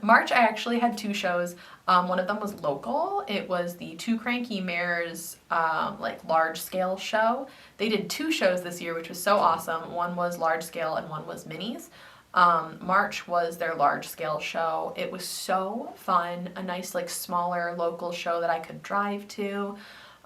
March, I actually had 2 shows. One of them was local. It was the Two Cranky Mares, like large scale show. They did 2 shows this year, which was so awesome. One was large scale and one was minis. March was their large scale show. It was so fun, a nice like smaller local show that I could drive to.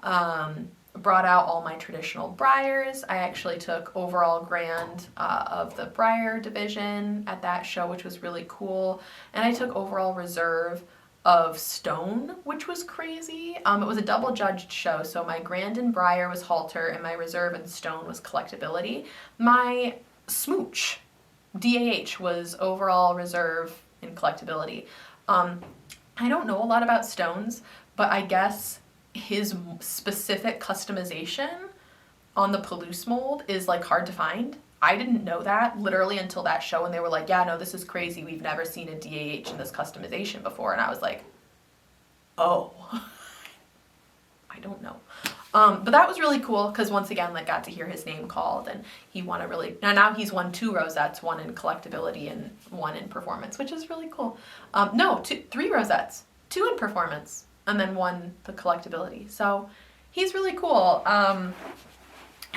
Brought out all my traditional Breyers. I actually took overall grand of the Breyer division at that show, which was really cool. And I took overall reserve of Stone, which was crazy. It was a double judged show, so my grand and Breyer was halter and my reserve and Stone was collectability. My smooch DAH was overall reserve and collectability. I don't know a lot about stones, but I guess his specific customization on the Palouse mold is like hard to find. I didn't know that literally until that show, and they were like, yeah, no, this is crazy. We've never seen a DAH in this customization before. And I was like, oh, I don't know. But that was really cool because once again, like, got to hear his name called, and he won now he's won 2 rosettes, one in collectability and one in performance, which is really cool. 3 rosettes, 2 in performance, and then 1 the collectability. So he's really cool. I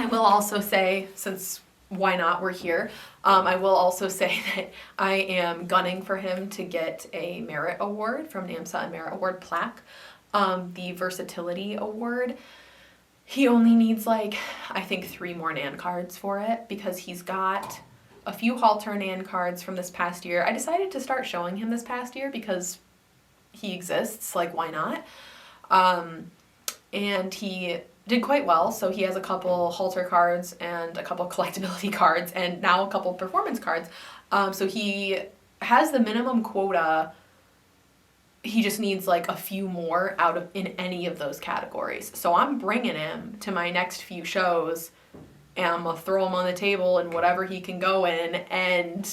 will also say, since why not, we're here, I will also say that I am gunning for him to get a merit award from NAMSA, a merit award plaque, the versatility award. He only needs like, I think 3 more NAN cards for it because he's got a few halter NAN cards from this past year. I decided to start showing him this past year because he exists, like why not? And he did quite well, so he has a couple halter cards and a couple collectability cards and now a couple performance cards. So he has the minimum quota. He just needs like a few more in any of those categories. So I'm bringing him to my next few shows and I'm gonna throw him on the table and whatever he can go in, and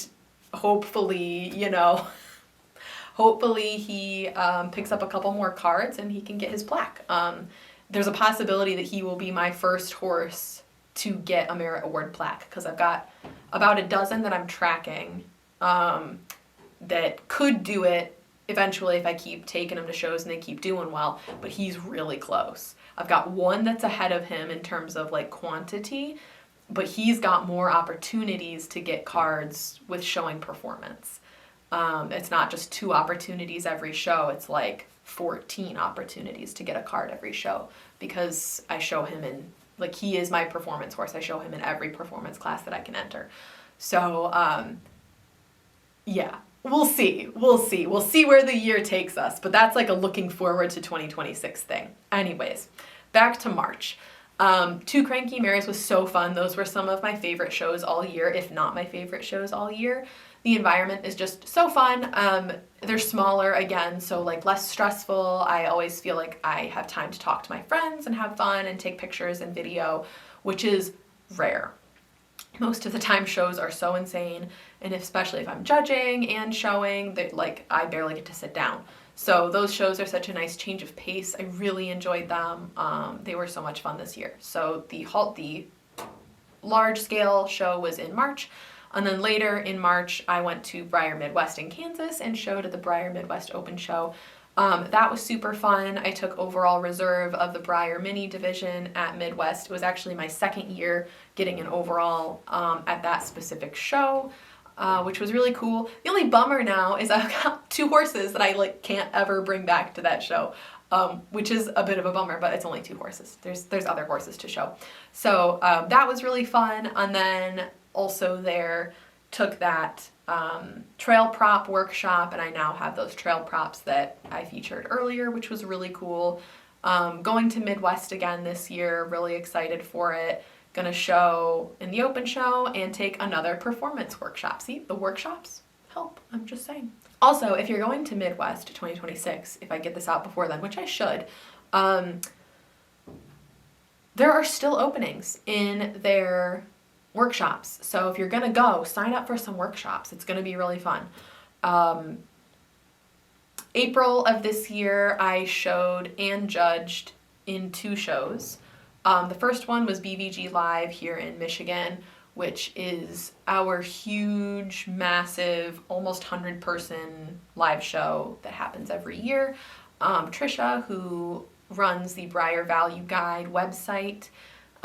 hopefully, hopefully he picks up a couple more cards and he can get his plaque. There's a possibility that he will be my first horse to get a merit award plaque because I've got about a dozen that I'm tracking that could do it eventually if I keep taking him to shows and they keep doing well, but he's really close. I've got 1 that's ahead of him in terms of like quantity, but he's got more opportunities to get cards with showing performance. It's not just 2 opportunities every show, it's like 14 opportunities to get a card every show because I show him in, like, he is my performance horse. I show him in every performance class that I can enter. So, yeah. We'll see where the year takes us, but that's like a looking forward to 2026 thing. Anyways, back to March. Two Cranky Mares was so fun. Those were some of my favorite shows all year, if not my favorite shows all year. The environment is just so fun. They're smaller again, so like less stressful. I always feel like I have time to talk to my friends and have fun and take pictures and video, which is rare. Most of the time shows are so insane, and especially if I'm judging and showing, that like I barely get to sit down. So those shows are such a nice change of pace. I really enjoyed them. They were so much fun this year. So the large scale show was in March, and then later in March I went to Breyer Midwest in Kansas and showed at the Breyer Midwest Open Show. That was super fun. I took overall reserve of the Breyer mini division at Midwest. It was actually my second year getting an overall at that specific show, which was really cool. The only bummer now is I've got 2 horses that I like can't ever bring back to that show, which is a bit of a bummer, but it's only 2 horses. There's other horses to show. So that was really fun. And then also there took that trail prop workshop, and I now have those trail props that I featured earlier, which was really cool. Going to Midwest again this year, really excited for it. Gonna show in the open show and take another performance workshop. See, the workshops help, I'm just saying. Also, if you're going to Midwest 2026, if I get this out before then, which I should, there are still openings in their workshops. So if you're gonna go, sign up for some workshops. It's gonna be really fun. April of this year, I showed and judged in 2 shows. The first one was BVG Live here in Michigan, which is our huge, massive, almost 100-person live show that happens every year. Trisha, who runs the Breyer Value Guide website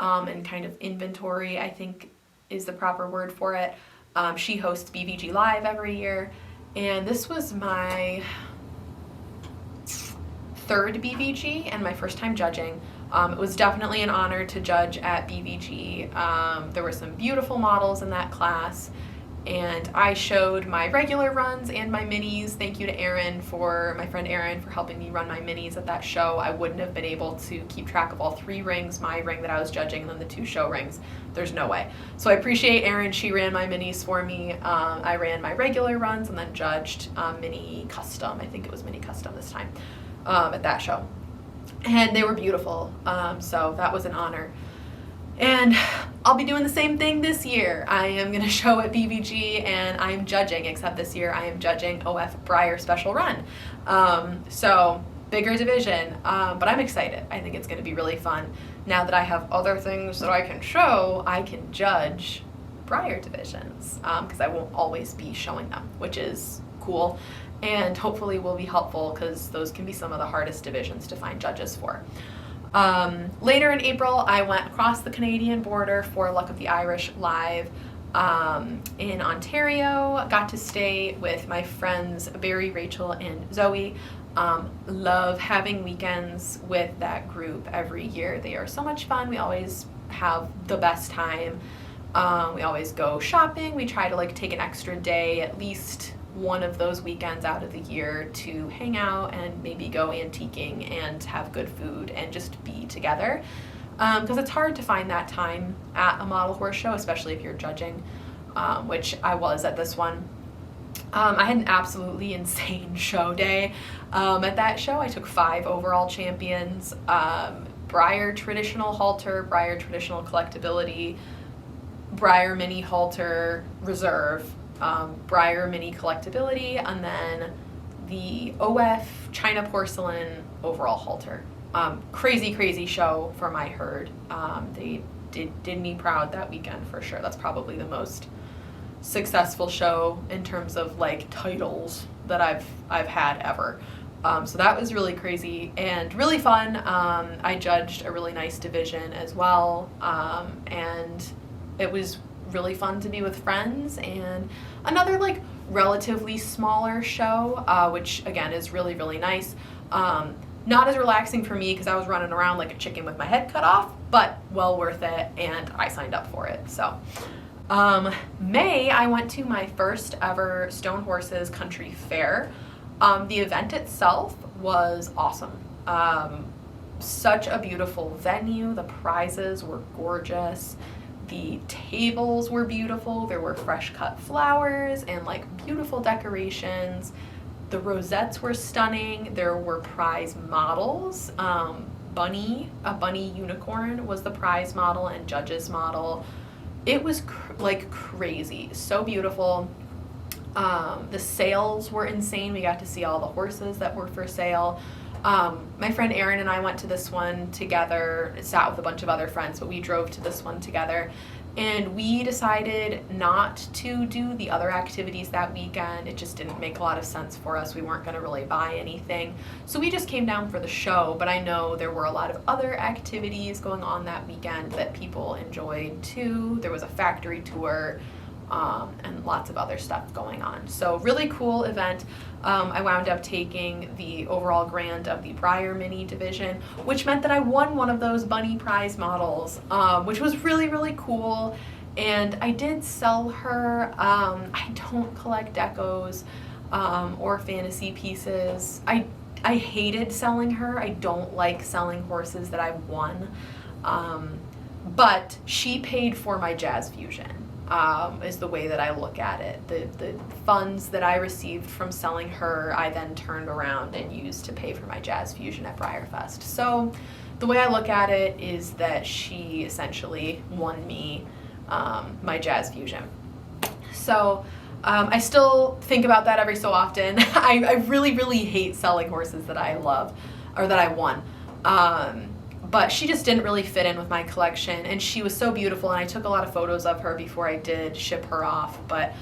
and kind of inventory, I think is the proper word for it. She hosts BVG Live every year, and this was my 3rd BVG and my first time judging. It was definitely an honor to judge at BVG. There were some beautiful models in that class, and I showed my regular runs and my minis. Thank you to my friend Erin, for helping me run my minis at that show. I wouldn't have been able to keep track of all 3 rings, my ring that I was judging, and then the 2 show rings. There's no way. So I appreciate Erin. She ran my minis for me. I ran my regular runs and then judged mini custom. I think it was mini custom this time at that show. And they were beautiful, so that was an honor. And I'll be doing the same thing this year. I am going to show at BVG, and I'm judging, except this year I am judging OF Breyer Special Run. So, bigger division, but I'm excited. I think it's going to be really fun. Now that I have other things that I can show, I can judge Breyer divisions, because I won't always be showing them, which is cool. And hopefully will be helpful, because those can be some of the hardest divisions to find judges for. Later in April, I went across the Canadian border for Luck of the Irish Live in Ontario. Got to stay with my friends Barry, Rachel, and Zoe. Love having weekends with that group every year. They are so much fun. We always have the best time. We always go shopping. We try to take an extra day at least one of those weekends out of the year to hang out and maybe go antiquing and have good food and just be together, because it's hard to find that time at a model horse show, especially if you're judging, which I was at this one. I had an absolutely insane show day. At that show I took 5 overall champions, Breyer traditional halter, Breyer traditional collectability, Breyer mini halter reserve, Breyer mini collectability, and then the OF China porcelain overall halter. Crazy show for my herd. They did me proud that weekend for sure. That's probably the most successful show in terms of titles that I've had ever. So that was really crazy and really fun. I judged a really nice division as well, and it was really fun to be with friends, and another relatively smaller show, which again is really nice. Not as relaxing for me because I was running around like a chicken with my head cut off, but well worth it, and I signed up for it. So May, I went to my first ever Stone Horses Country Fair. The event itself was awesome. Such a beautiful venue. The prizes were gorgeous. The tables were beautiful. There were fresh cut flowers and beautiful decorations. The rosettes were stunning. There were prize models. A bunny unicorn was the prize model and judge's model. It was crazy. So beautiful. The sales were insane. We got to see all the horses that were for sale. My friend Erin and I went to this one together. Sat with a bunch of other friends, but we drove to this one together. and we decided not to do the other activities that weekend. It just didn't make a lot of sense for us. We weren't going to really buy anything. So we just came down for the show, but I know there were a lot of other activities going on that weekend that people enjoyed too. There was a factory tour, and lots of other stuff going on. So really cool event. I wound up taking the overall grand of the Breyer mini division, which meant that I won one of those bunny prize models, which was really, really cool. And I did sell her. I don't collect decos or fantasy pieces. I hated selling her. I don't like selling horses that I won. But she paid for my Jazz Fusion. Is the way that I look at it. The funds that I received from selling her, I then turned around and used to pay for my Jazz Fusion at Breyerfest. So the way I look at it is that she essentially won me my Jazz Fusion. So I still think about that every so often. I really, really hate selling horses that I love or that I won. But she just didn't really fit in with my collection, and she was so beautiful, and I took a lot of photos of her before I did ship her off. But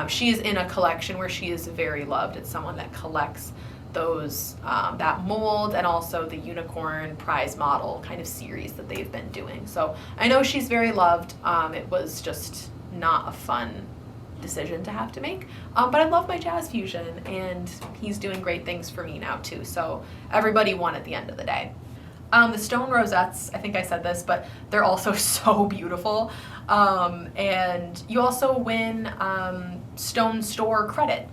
she is in a collection where she is very loved. It's someone that collects those, that mold, and also the unicorn prize model kind of series that they've been doing. So I know she's very loved. It was just not a fun decision to have to make, but I love my Jazz Fusion, and he's doing great things for me now too. So everybody won at the end of the day. The stone rosettes, I think I said this, but they're also so beautiful. And you also win Stone Store credit.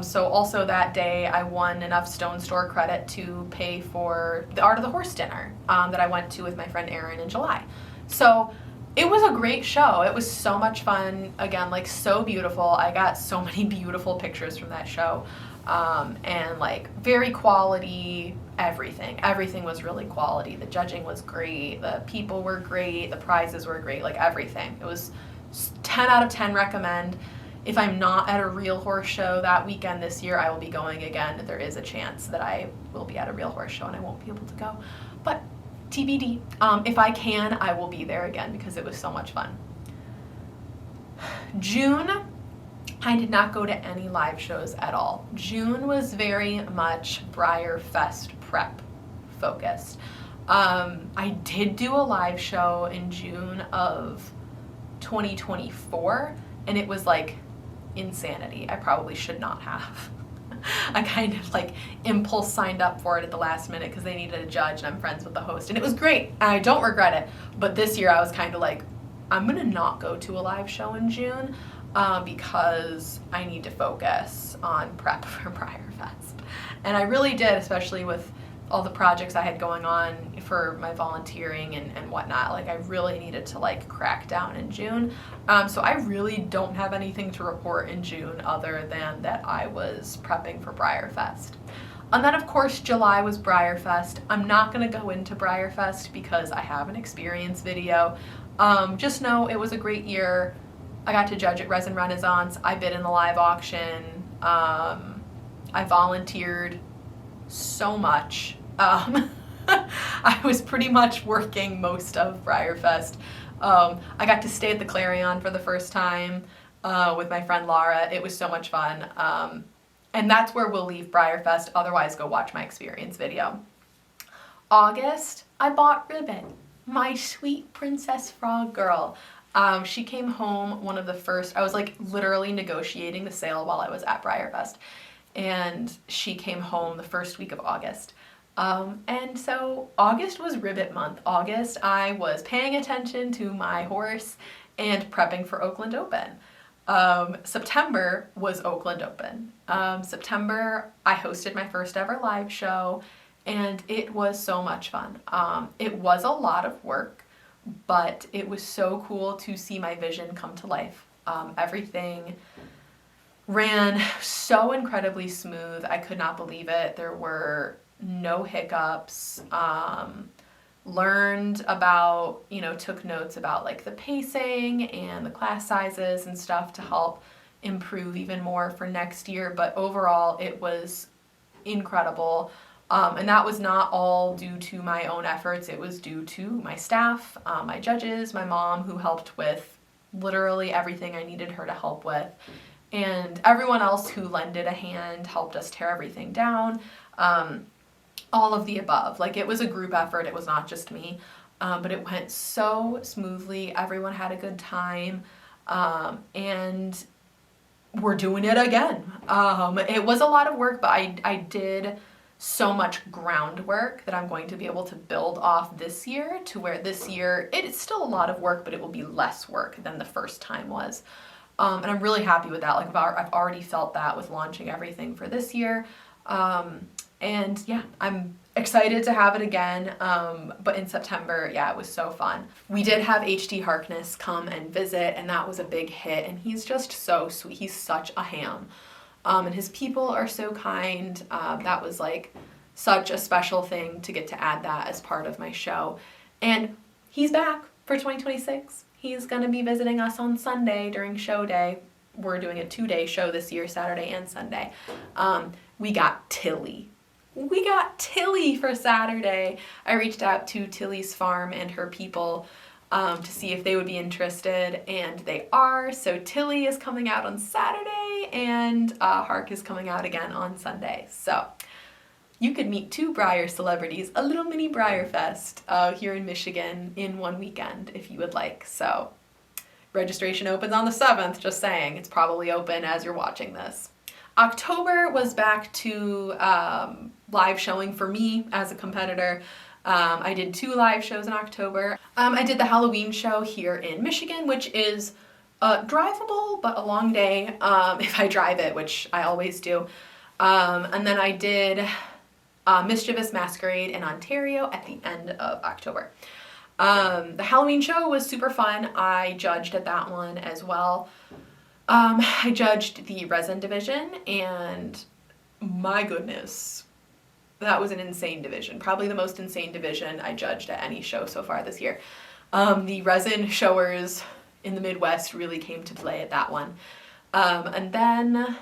So also that day I won enough Stone Store credit to pay for the Art of the Horse dinner that I went to with my friend Erin in July. So it was a great show. It was so much fun. Again, like so beautiful. I got so many beautiful pictures from that show. And like very quality, everything was really quality. The judging was great, the people were great, the prizes were great, like everything. It was 10 out of 10 recommend. If I'm not at a real horse show that weekend this year, I will be going again. There is a chance that I will be at a real horse show and I won't be able to go, but TBD. If I can, I will be there again because it was so much fun. June, I did not go to any live shows at all. June was very much Breyerfest prep focused. I did do a live show in June of 2024, and it was like insanity. I probably should not have. I kind of like impulse signed up for it at the last minute because they needed a judge, and I'm friends with the host, and it was great. I don't regret it, but this year I was kind of like, I'm gonna not go to a live show in June. Because I need to focus on prep for Breyerfest. And I really did, especially with all the projects I had going on for my volunteering and whatnot. Like I really needed to like crack down in June. So I really don't have anything to report in June other than that I was prepping for Breyerfest. And then of course July was Breyerfest. I'm not gonna go into Breyerfest because I have an experience video. Just know it was a great year. I got to judge at Resin Renaissance. I bid in the live auction. I volunteered so much. I was pretty much working most of Breyerfest. I got to stay at the Clarion for the first time with my friend Laura. It was so much fun. And that's where we'll leave Breyerfest. Otherwise, go watch my experience video. August, I bought Ribbit, my sweet Princess Frog girl. She came home one of the first, I was like literally negotiating the sale while I was at Breyerfest, and she came home the first week of August. And so August was Ribbit month. August, I was paying attention to my horse and prepping for Oakland Open. September was Oakland Open. September, I hosted my first ever live show, and it was so much fun. It was a lot of work, but it was so cool to see my vision come to life. Everything ran so incredibly smooth. I could not believe it. There were no hiccups. Learned about, took notes about like the pacing and the class sizes and stuff to help improve even more for next year. But overall, it was incredible. And that was not all due to my own efforts. It was due to my staff, my judges, my mom, who helped with literally everything I needed her to help with, and everyone else who lended a hand, helped us tear everything down. All of the above. Like, it was a group effort. It was not just me. But it went so smoothly. Everyone had a good time. And we're doing it again. It was a lot of work, but I did so much groundwork that I'm going to be able to build off this year, to where this year it's still a lot of work, but it will be less work than the first time was. And I'm really happy with that. Like, I've already felt that with launching everything for this year. And yeah, I'm excited to have it again. But in September, yeah, it was so fun. We did have HD Harkness come and visit, and that was a big hit. And he's just so sweet. He's such a ham. And his people are so kind. That was like such a special thing to get to add that as part of my show. And he's back for 2026. He's gonna be visiting us on Sunday during show day. We're doing a 2-day show this year, Saturday and Sunday. We got Tilly. We got Tilly for Saturday. I reached out to Tilly's farm and her people to see if they would be interested, and they are. So Tilly is coming out on Saturday, and Hark is coming out again on Sunday. So you could meet 2 Breyer celebrities, a little mini Breyer Fest here in Michigan in one weekend if you would like. So registration opens on the 7th, just saying. It's probably open as you're watching this. October was back to live showing for me as a competitor. I did 2 live shows in October. I did the Halloween show here in Michigan, which is drivable, but a long day if I drive it, which I always do. And then I did Mischievous Masquerade in Ontario at the end of October. The Halloween show was super fun. I judged at that one as well. I judged the resin division, and my goodness, that was an insane division. Probably the most insane division I judged at any show so far this year. The resin showers in the Midwest really came to play at that one. And then,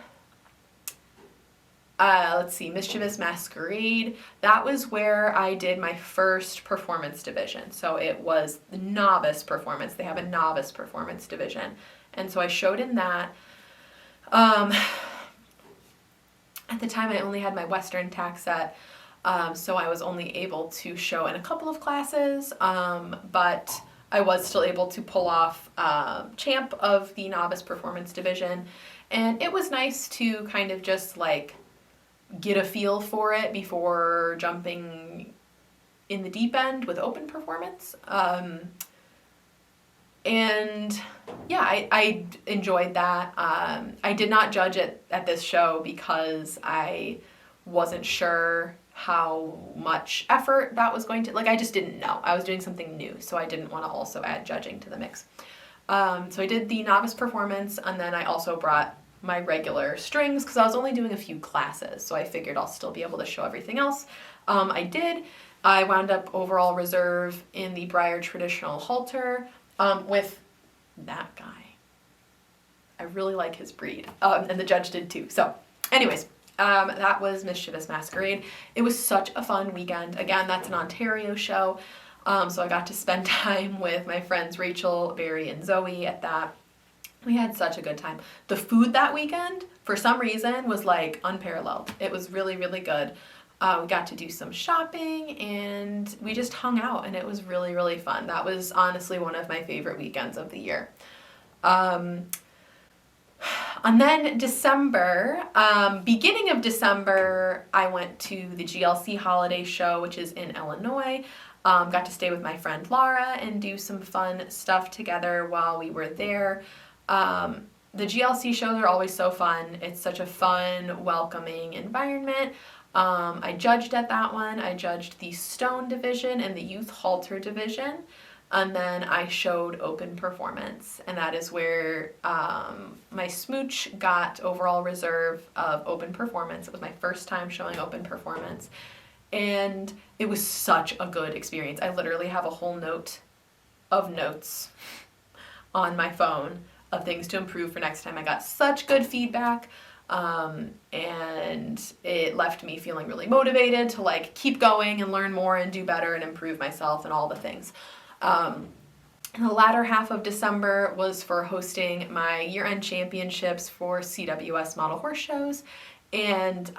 let's see, Mischievous Masquerade. That was where I did my first performance division. So it was the novice performance. They have a novice performance division. And so I showed in that. At the time, I only had my Western tack set, so I was only able to show in a couple of classes, but I was still able to pull off champ of the novice performance division, and it was nice to kind of just like get a feel for it before jumping in the deep end with open performance. And yeah, I enjoyed that. I did not judge it at this show because I wasn't sure how much effort that was going to, like, I just didn't know. I was doing something new, so I didn't want to also add judging to the mix. So I did the novice performance, and then I also brought my regular strings because I was only doing a few classes, so I figured I'll still be able to show everything else. I did. I wound up overall reserve in the Breyer traditional halter. With that guy. I really like his breed, and the judge did too. So anyways, that was Mischievous Masquerade. It was such a fun weekend. Again, that's an Ontario show, so I got to spend time with my friends Rachel, Barry, and Zoe at that. We had such a good time. The food that weekend, for some reason, was like unparalleled. It was really, really good. We got to do some shopping, and we just hung out, and it was really, really fun. That was honestly one of my favorite weekends of the year. And then December, beginning of December, I went to the GLC holiday show, which is in Illinois. Got to stay with my friend Laura and do some fun stuff together while we were there. The GLC shows are always so fun. It's such a fun, welcoming environment. I judged at that one. I judged the stone division and the youth halter division, and then I showed open performance, and that is where my smooch got overall reserve of open performance. It was my first time showing open performance, and it was such a good experience. I literally have a whole note of notes on my phone of things to improve for next time. I got such good feedback. And it left me feeling really motivated to like keep going and learn more and do better and improve myself and all the things. And the latter half of December was for hosting my year-end championships for CWS model horse shows. And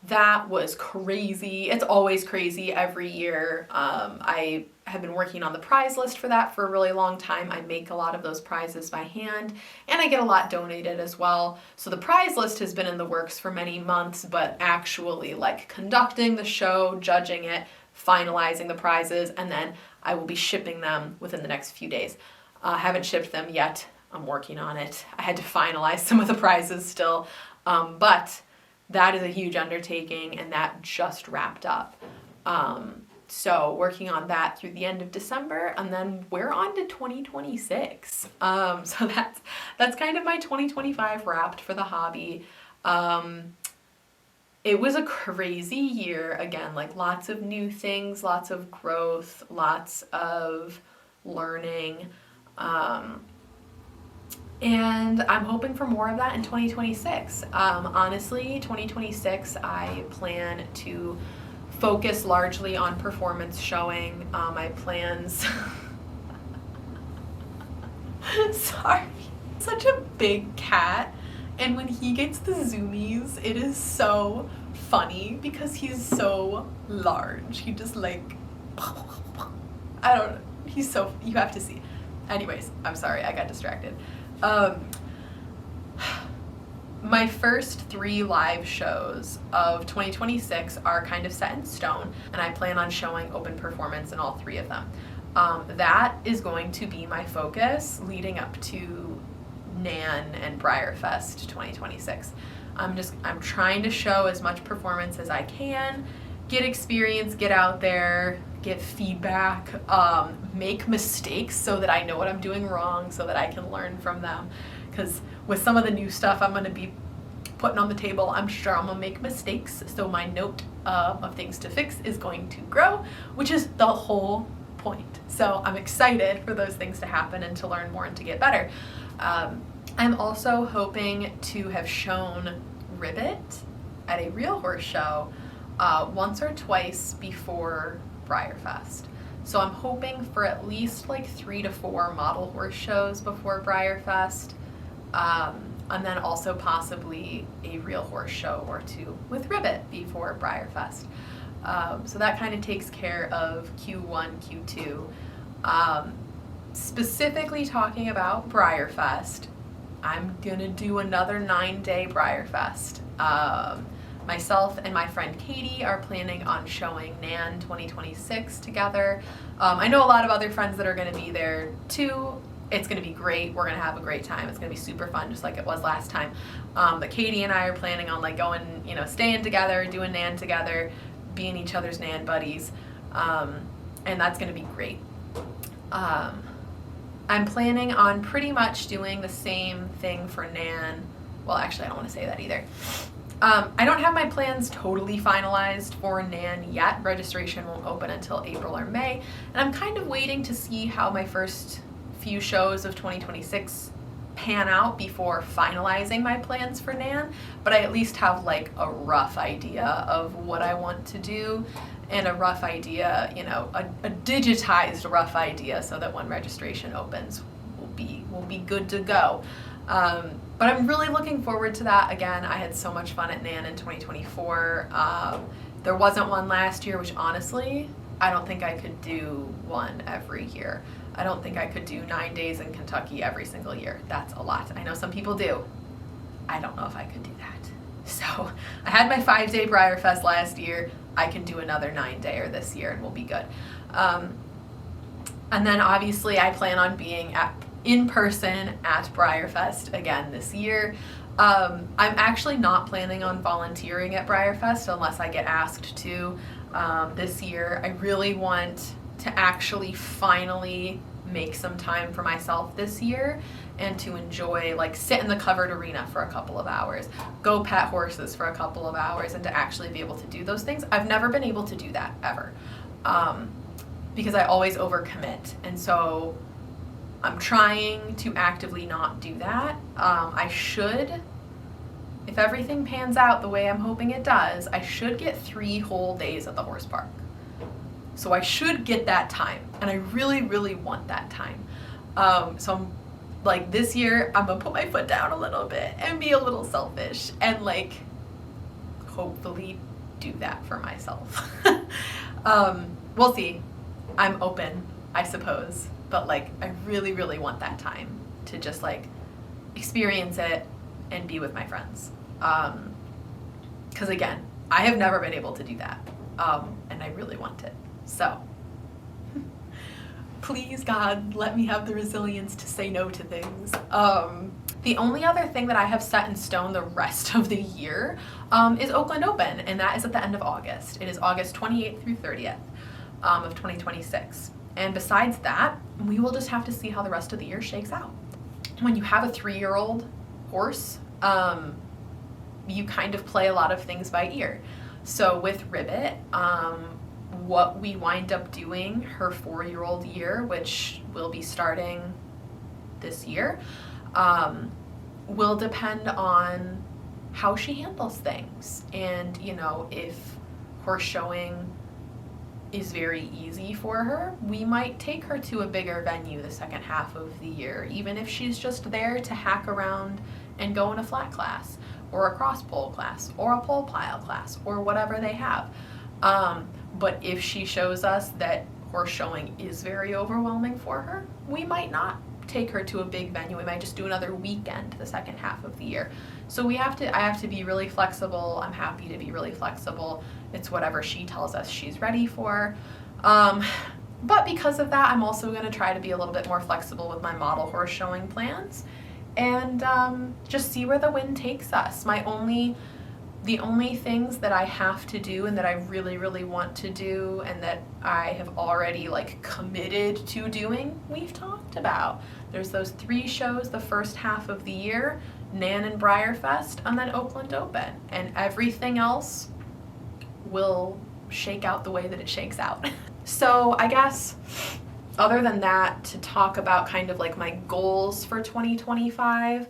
that was crazy. It's always crazy every year. I have been working on the prize list for that for a really long time. I make a lot of those prizes by hand, and I get a lot donated as well. So the prize list has been in the works for many months, but actually like conducting the show, judging it, finalizing the prizes, and then I will be shipping them within the next few days. I haven't shipped them yet. I'm working on it. I had to finalize some of the prizes still, but that is a huge undertaking, and that just wrapped up. So working on that through the end of December, and then we're on to 2026. So that's kind of my 2025 wrapped for the hobby. It was a crazy year, again, like lots of new things, lots of growth, lots of learning. And I'm hoping for more of that in 2026. Honestly, 2026, I plan to focus largely on performance showing. My plans... Sorry. Such a big cat. And when he gets the zoomies, it is so funny because he's so large. He just like... I don't know. He's so... You have to see. Anyways, I'm sorry. I got distracted. My first 3 live shows of 2026 are kind of set in stone, and I plan on showing open performance in all 3 of them. That is going to be my focus leading up to NAN and Breyer Fest 2026. I'm trying to show as much performance as I can, get experience, get out there, get feedback, make mistakes so that I know what I'm doing wrong so that I can learn from them. Because with some of the new stuff I'm going to be putting on the table, I'm sure I'm going to make mistakes. So my note of things to fix is going to grow, which is the whole point. So I'm excited for those things to happen and to learn more and to get better. I'm also hoping to have shown Ribbit at a real horse show once or twice before Breyer Fest. So I'm hoping for at least like 3 to 4 model horse shows before Breyer Fest, and then also possibly a real horse show or 2 with Ribbit before Breyer Fest. So that kind of takes care of Q1, Q2. Specifically talking about Breyer Fest, I'm gonna do another 9-day Breyer Fest. Myself and my friend Katie are planning on showing NAN 2026 together. I know a lot of other friends that are going to be there too. It's going to be great. We're going to have a great time. It's going to be super fun, just like it was last time. But Katie and I are planning on like going, staying together, doing NAN together, being each other's NAN buddies, and that's going to be great. I'm planning on pretty much doing the same thing for NAN. Well, actually, I don't want to say that either. I don't have my plans totally finalized for NAN yet. Registration won't open until April or May, and I'm kind of waiting to see how my first few shows of 2026 pan out before finalizing my plans for NAN, but I at least have like a rough idea of what I want to do and a rough idea, a digitized rough idea so that when registration opens, we'll be good to go. But I'm really looking forward to that. Again, I had so much fun at NAN in 2024. There wasn't one last year, which honestly, I don't think I could do one every year. I don't think I could do 9 days in Kentucky every single year. That's a lot. I know some people do. I don't know if I could do that. So I had my 5-day Breyer Fest last year. I can do another 9-dayer this year and we'll be good. And then obviously I plan on being in person at Breyer Fest again this year. I'm actually not planning on volunteering at Breyer Fest unless I get asked to this year. I really want to actually finally make some time for myself this year and to enjoy, like, sit in the covered arena for a couple of hours, go pet horses for a couple of hours, and to actually be able to do those things. I've never been able to do that ever because I always overcommit, and so I'm trying to actively not do that. I should if everything pans out the way I'm hoping it does, I should get 3 whole days at the horse park. So I should get that time, and I really, really want that time. So I'm like, this year, I'm gonna put my foot down a little bit and be a little selfish and like, hopefully do that for myself. We'll see. I'm open, I suppose, but like, I really, really want that time to just like experience it and be with my friends. 'Cause again, I have never been able to do that. And I really want it. So please, God, let me have the resilience to say no to things. The only other thing that I have set in stone the rest of the year is Oakland Open, and that is at the end of August. It is August 28th through 30th of 2026. And besides that, we will just have to see how the rest of the year shakes out. When you have a 3-year-old horse, you kind of play a lot of things by ear. So with Ribbit, what we wind up doing her 4-year-old year, which will be starting this year, will depend on how she handles things. And, you know, if horse showing is very easy for her, we might take her to a bigger venue the second half of the year, even if she's just there to hack around and go in a flat class or a cross pole class or a pole pile class or whatever they have. But if she shows us that horse showing is very overwhelming for her, we might not take her to a big venue. We might just do another weekend the second half of the year. So I have to be really flexible. I'm happy to be really flexible. It's whatever she tells us she's ready for. But because of that, I'm also going to try to be a little bit more flexible with my model horse showing plans and just see where the wind takes us. The only things that I have to do and that I really, really want to do and that I have already like committed to doing, we've talked about. There's those 3 shows the first half of the year, Nan and Breyer Fest, and then Oakland Open. And everything else will shake out the way that it shakes out. So I guess other than that, to talk about kind of like my goals for 2025,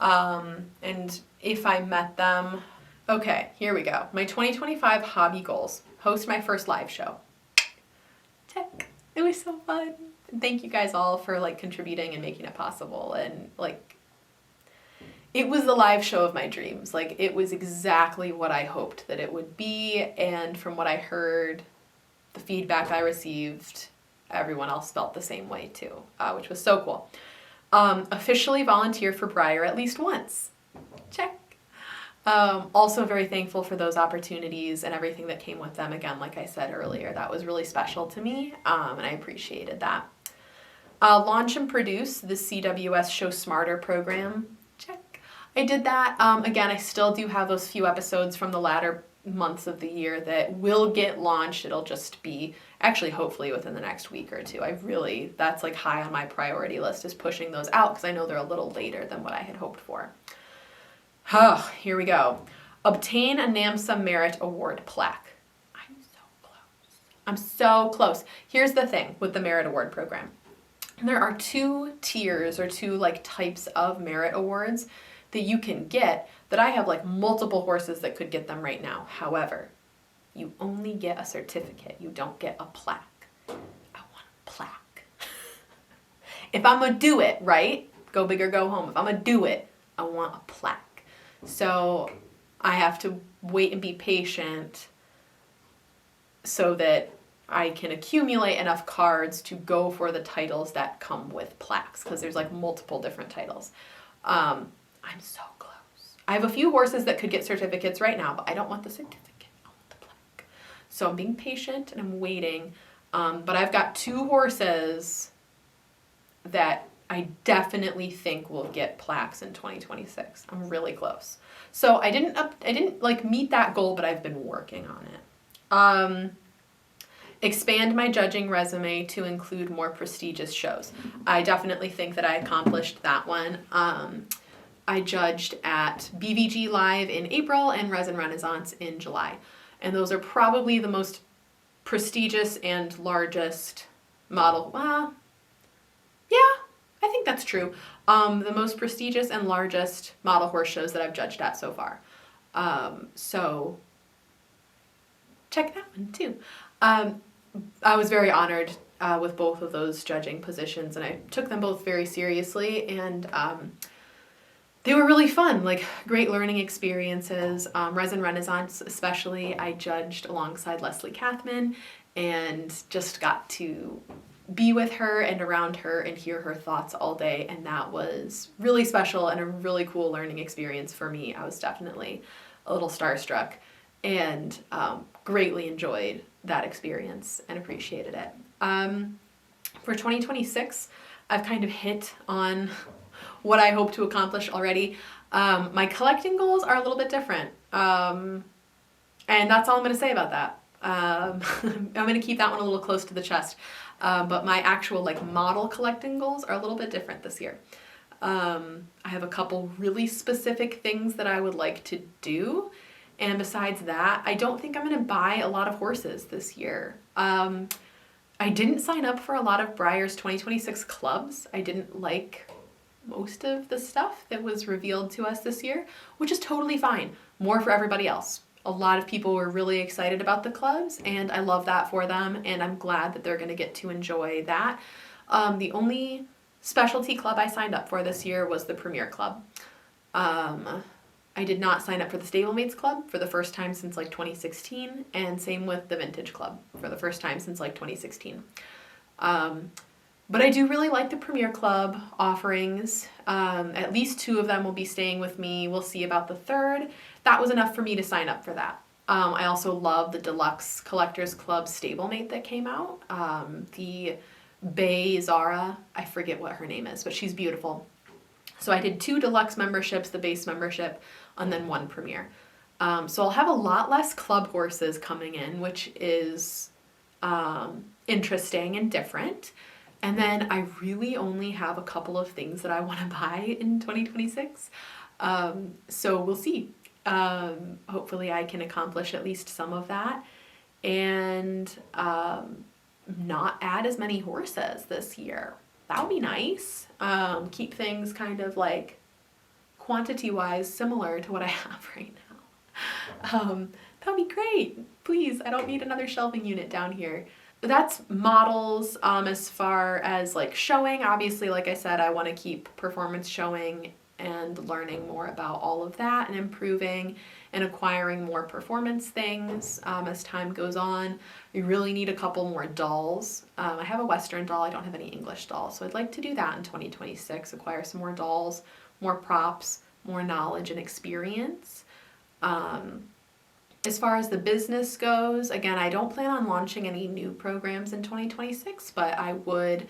and if I met them. Okay, here we go. My 2025 hobby goals. Host my first live show. Check. It was so fun. Thank you guys all for like contributing and making it possible. And like, it was the live show of my dreams. Like, it was exactly what I hoped that it would be. And from what I heard, the feedback I received, everyone else felt the same way too, which was so cool. Officially volunteer for Breyer at least once. Check. Also very thankful for those opportunities and everything that came with them. Again, like I said earlier, that was really special to me, and I appreciated that. Launch and produce the CWS Show Smarter program. Check. I did that. Again, I still do have those few episodes from the latter months of the year that will get launched. It'll just be, actually, hopefully within the next week or two. That's like high on my priority list, is pushing those out because I know they're a little later than what I had hoped for. Oh, here we go. Obtain a NAMSA Merit Award plaque. I'm so close. I'm so close. Here's the thing with the Merit Award program. There are 2 tiers or 2 like types of merit awards that you can get that I have like multiple horses that could get them right now. However, you only get a certificate. You don't get a plaque. I want a plaque. If I'm going to do it, right? Go big or go home. If I'm going to do it, I want a plaque. So I have to wait and be patient so that I can accumulate enough cards to go for the titles that come with plaques, because there's like multiple different titles. I'm so close. I have a few horses that could get certificates right now, but I don't want the certificate. I want the plaque. So I'm being patient and I'm waiting. But I've got 2 horses that I definitely think will get plaques in 2026. I'm really close. So I didn't like meet that goal, but I've been working on it. Expand my judging resume to include more prestigious shows. I definitely think that I accomplished that one. I judged at BVG Live in April and Resin Renaissance in July. And those are probably the most prestigious and largest model. think that's true. The most prestigious and largest model horse shows that I've judged at so far. So check that one too. I was very honored with both of those judging positions, and I took them both very seriously, and they were really fun, like great learning experiences. Resin Renaissance especially, I judged alongside Leslie Kathman and just got to be with her and around her and hear her thoughts all day, and that was really special and a really cool learning experience for me. I was definitely a little starstruck and greatly enjoyed that experience and appreciated it. For 2026, I've kind of hit on what I hope to accomplish already. My collecting goals are a little bit different, and that's all I'm going to say about that. I'm going to keep that one a little close to the chest, but my actual like model collecting goals are a little bit different this year. I have a couple really specific things that I would like to do, and besides that, I don't think I'm going to buy a lot of horses this year. I didn't sign up for a lot of Breyer's 2026 clubs. I didn't like most of the stuff that was revealed to us this year, which is totally fine. More for everybody else. A lot of people were really excited about the clubs, and I love that for them, and I'm glad that they're going to get to enjoy that. The only specialty club I signed up for this year was the Premier Club. I did not sign up for the Stablemates Club for the first time since like 2016, and same with the Vintage Club for the first time since like 2016. But I do really like the Premier Club offerings. At least 2 of them will be staying with me. We'll see about the 3rd. That was enough for me to sign up for that. I also love the Deluxe Collectors Club stablemate that came out. The Bay Zara, I forget what her name is, but she's beautiful. So I did 2 Deluxe memberships, the base membership, and then 1 Premier. So I'll have a lot less club horses coming in, which is interesting and different. And then I really only have a couple of things that I want to buy in 2026. So we'll see. Hopefully I can accomplish at least some of that and not add as many horses this year. That would be nice. Keep things kind of like quantity-wise similar to what I have right now. That would be great. Please, I don't need another shelving unit down here. That's models. As far as like showing, obviously, like I said, I want to keep performance showing and learning more about all of that and improving and acquiring more performance things as time goes on. We really need a couple more dolls. I have a Western doll. I don't have any English dolls, so I'd like to do that in 2026, acquire some more dolls, more props, more knowledge and experience. As far as the business goes, again, I don't plan on launching any new programs in 2026, but I would,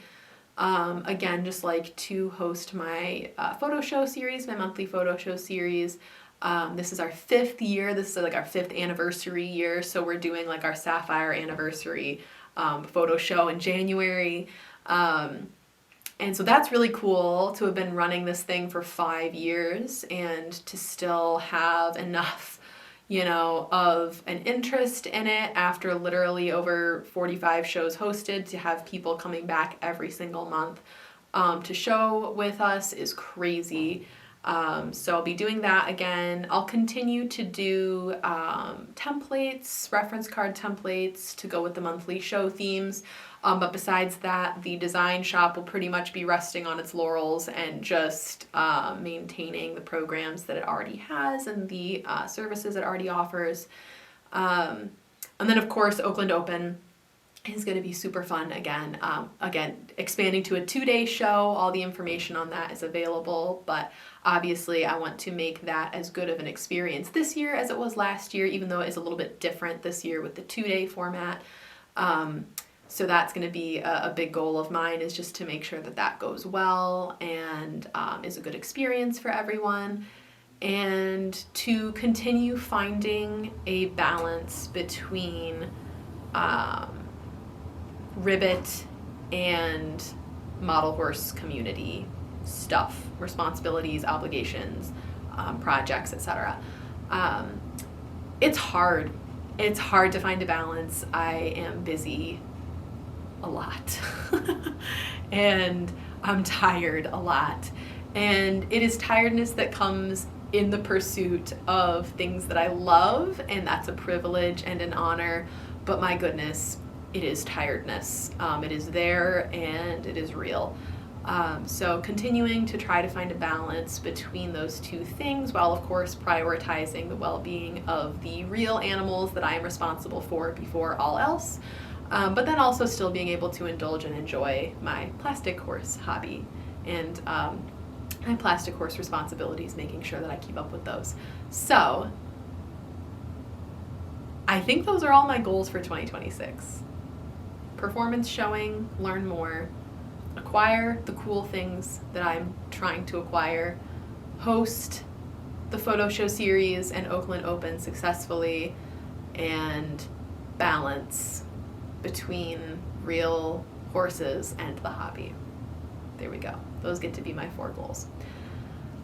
again, just like to host my photo show series, my monthly photo show series. This is our 5th year. This is like our 5th anniversary year, so we're doing like our Sapphire anniversary photo show in January. And so that's really cool to have been running this thing for 5 years and to still have enough of an interest in it after literally over 45 shows hosted to have people coming back every single month to show with us is crazy. So I'll be doing that again. I'll continue to do templates, reference card templates to go with the monthly show themes. But besides that, the design shop will pretty much be resting on its laurels and just maintaining the programs that it already has and the services it already offers. And then, of course, Oakland Open is going to be super fun again. Again, expanding to a 2-day show. All the information on that is available, but obviously I want to make that as good of an experience this year as it was last year, even though it is a little bit different this year with the 2-day format. So that's going to be a big goal of mine, is just to make sure that that goes well and is a good experience for everyone, and to continue finding a balance between ribbit and model horse community stuff, responsibilities, obligations, projects, etc. It's hard. It's hard to find a balance. I am busy a lot. and I'm tired a lot. And it is tiredness that comes in the pursuit of things that I love, and that's a privilege and an honor. But my goodness, it is tiredness. It is there and it is real. So continuing to try to find a balance between those two things, while of course prioritizing the well-being of the real animals that I am responsible for before all else, but then also still being able to indulge and enjoy my plastic horse hobby and my plastic horse responsibilities, making sure that I keep up with those. So I think those are all my goals for 2026. Performance showing, learn more, acquire the cool things that I'm trying to acquire, host the photo show series and Oakland Open successfully, and balance between real horses and the hobby. There we go. Those get to be my 4 goals.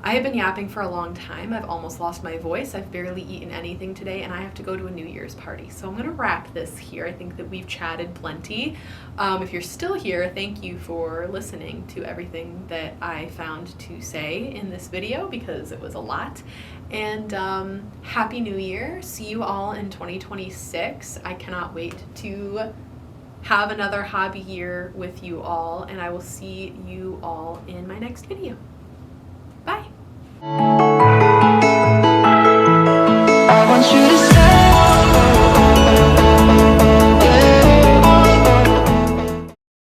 I have been yapping for a long time. I've almost lost my voice. I've barely eaten anything today, and I have to go to a New Year's party. So I'm going to wrap this here. I think that we've chatted plenty. If you're still here, thank you for listening to everything that I found to say in this video, because it was a lot. And Happy New Year. See you all in 2026. I cannot wait to have another hobby year with you all, and I will see you all in my next video.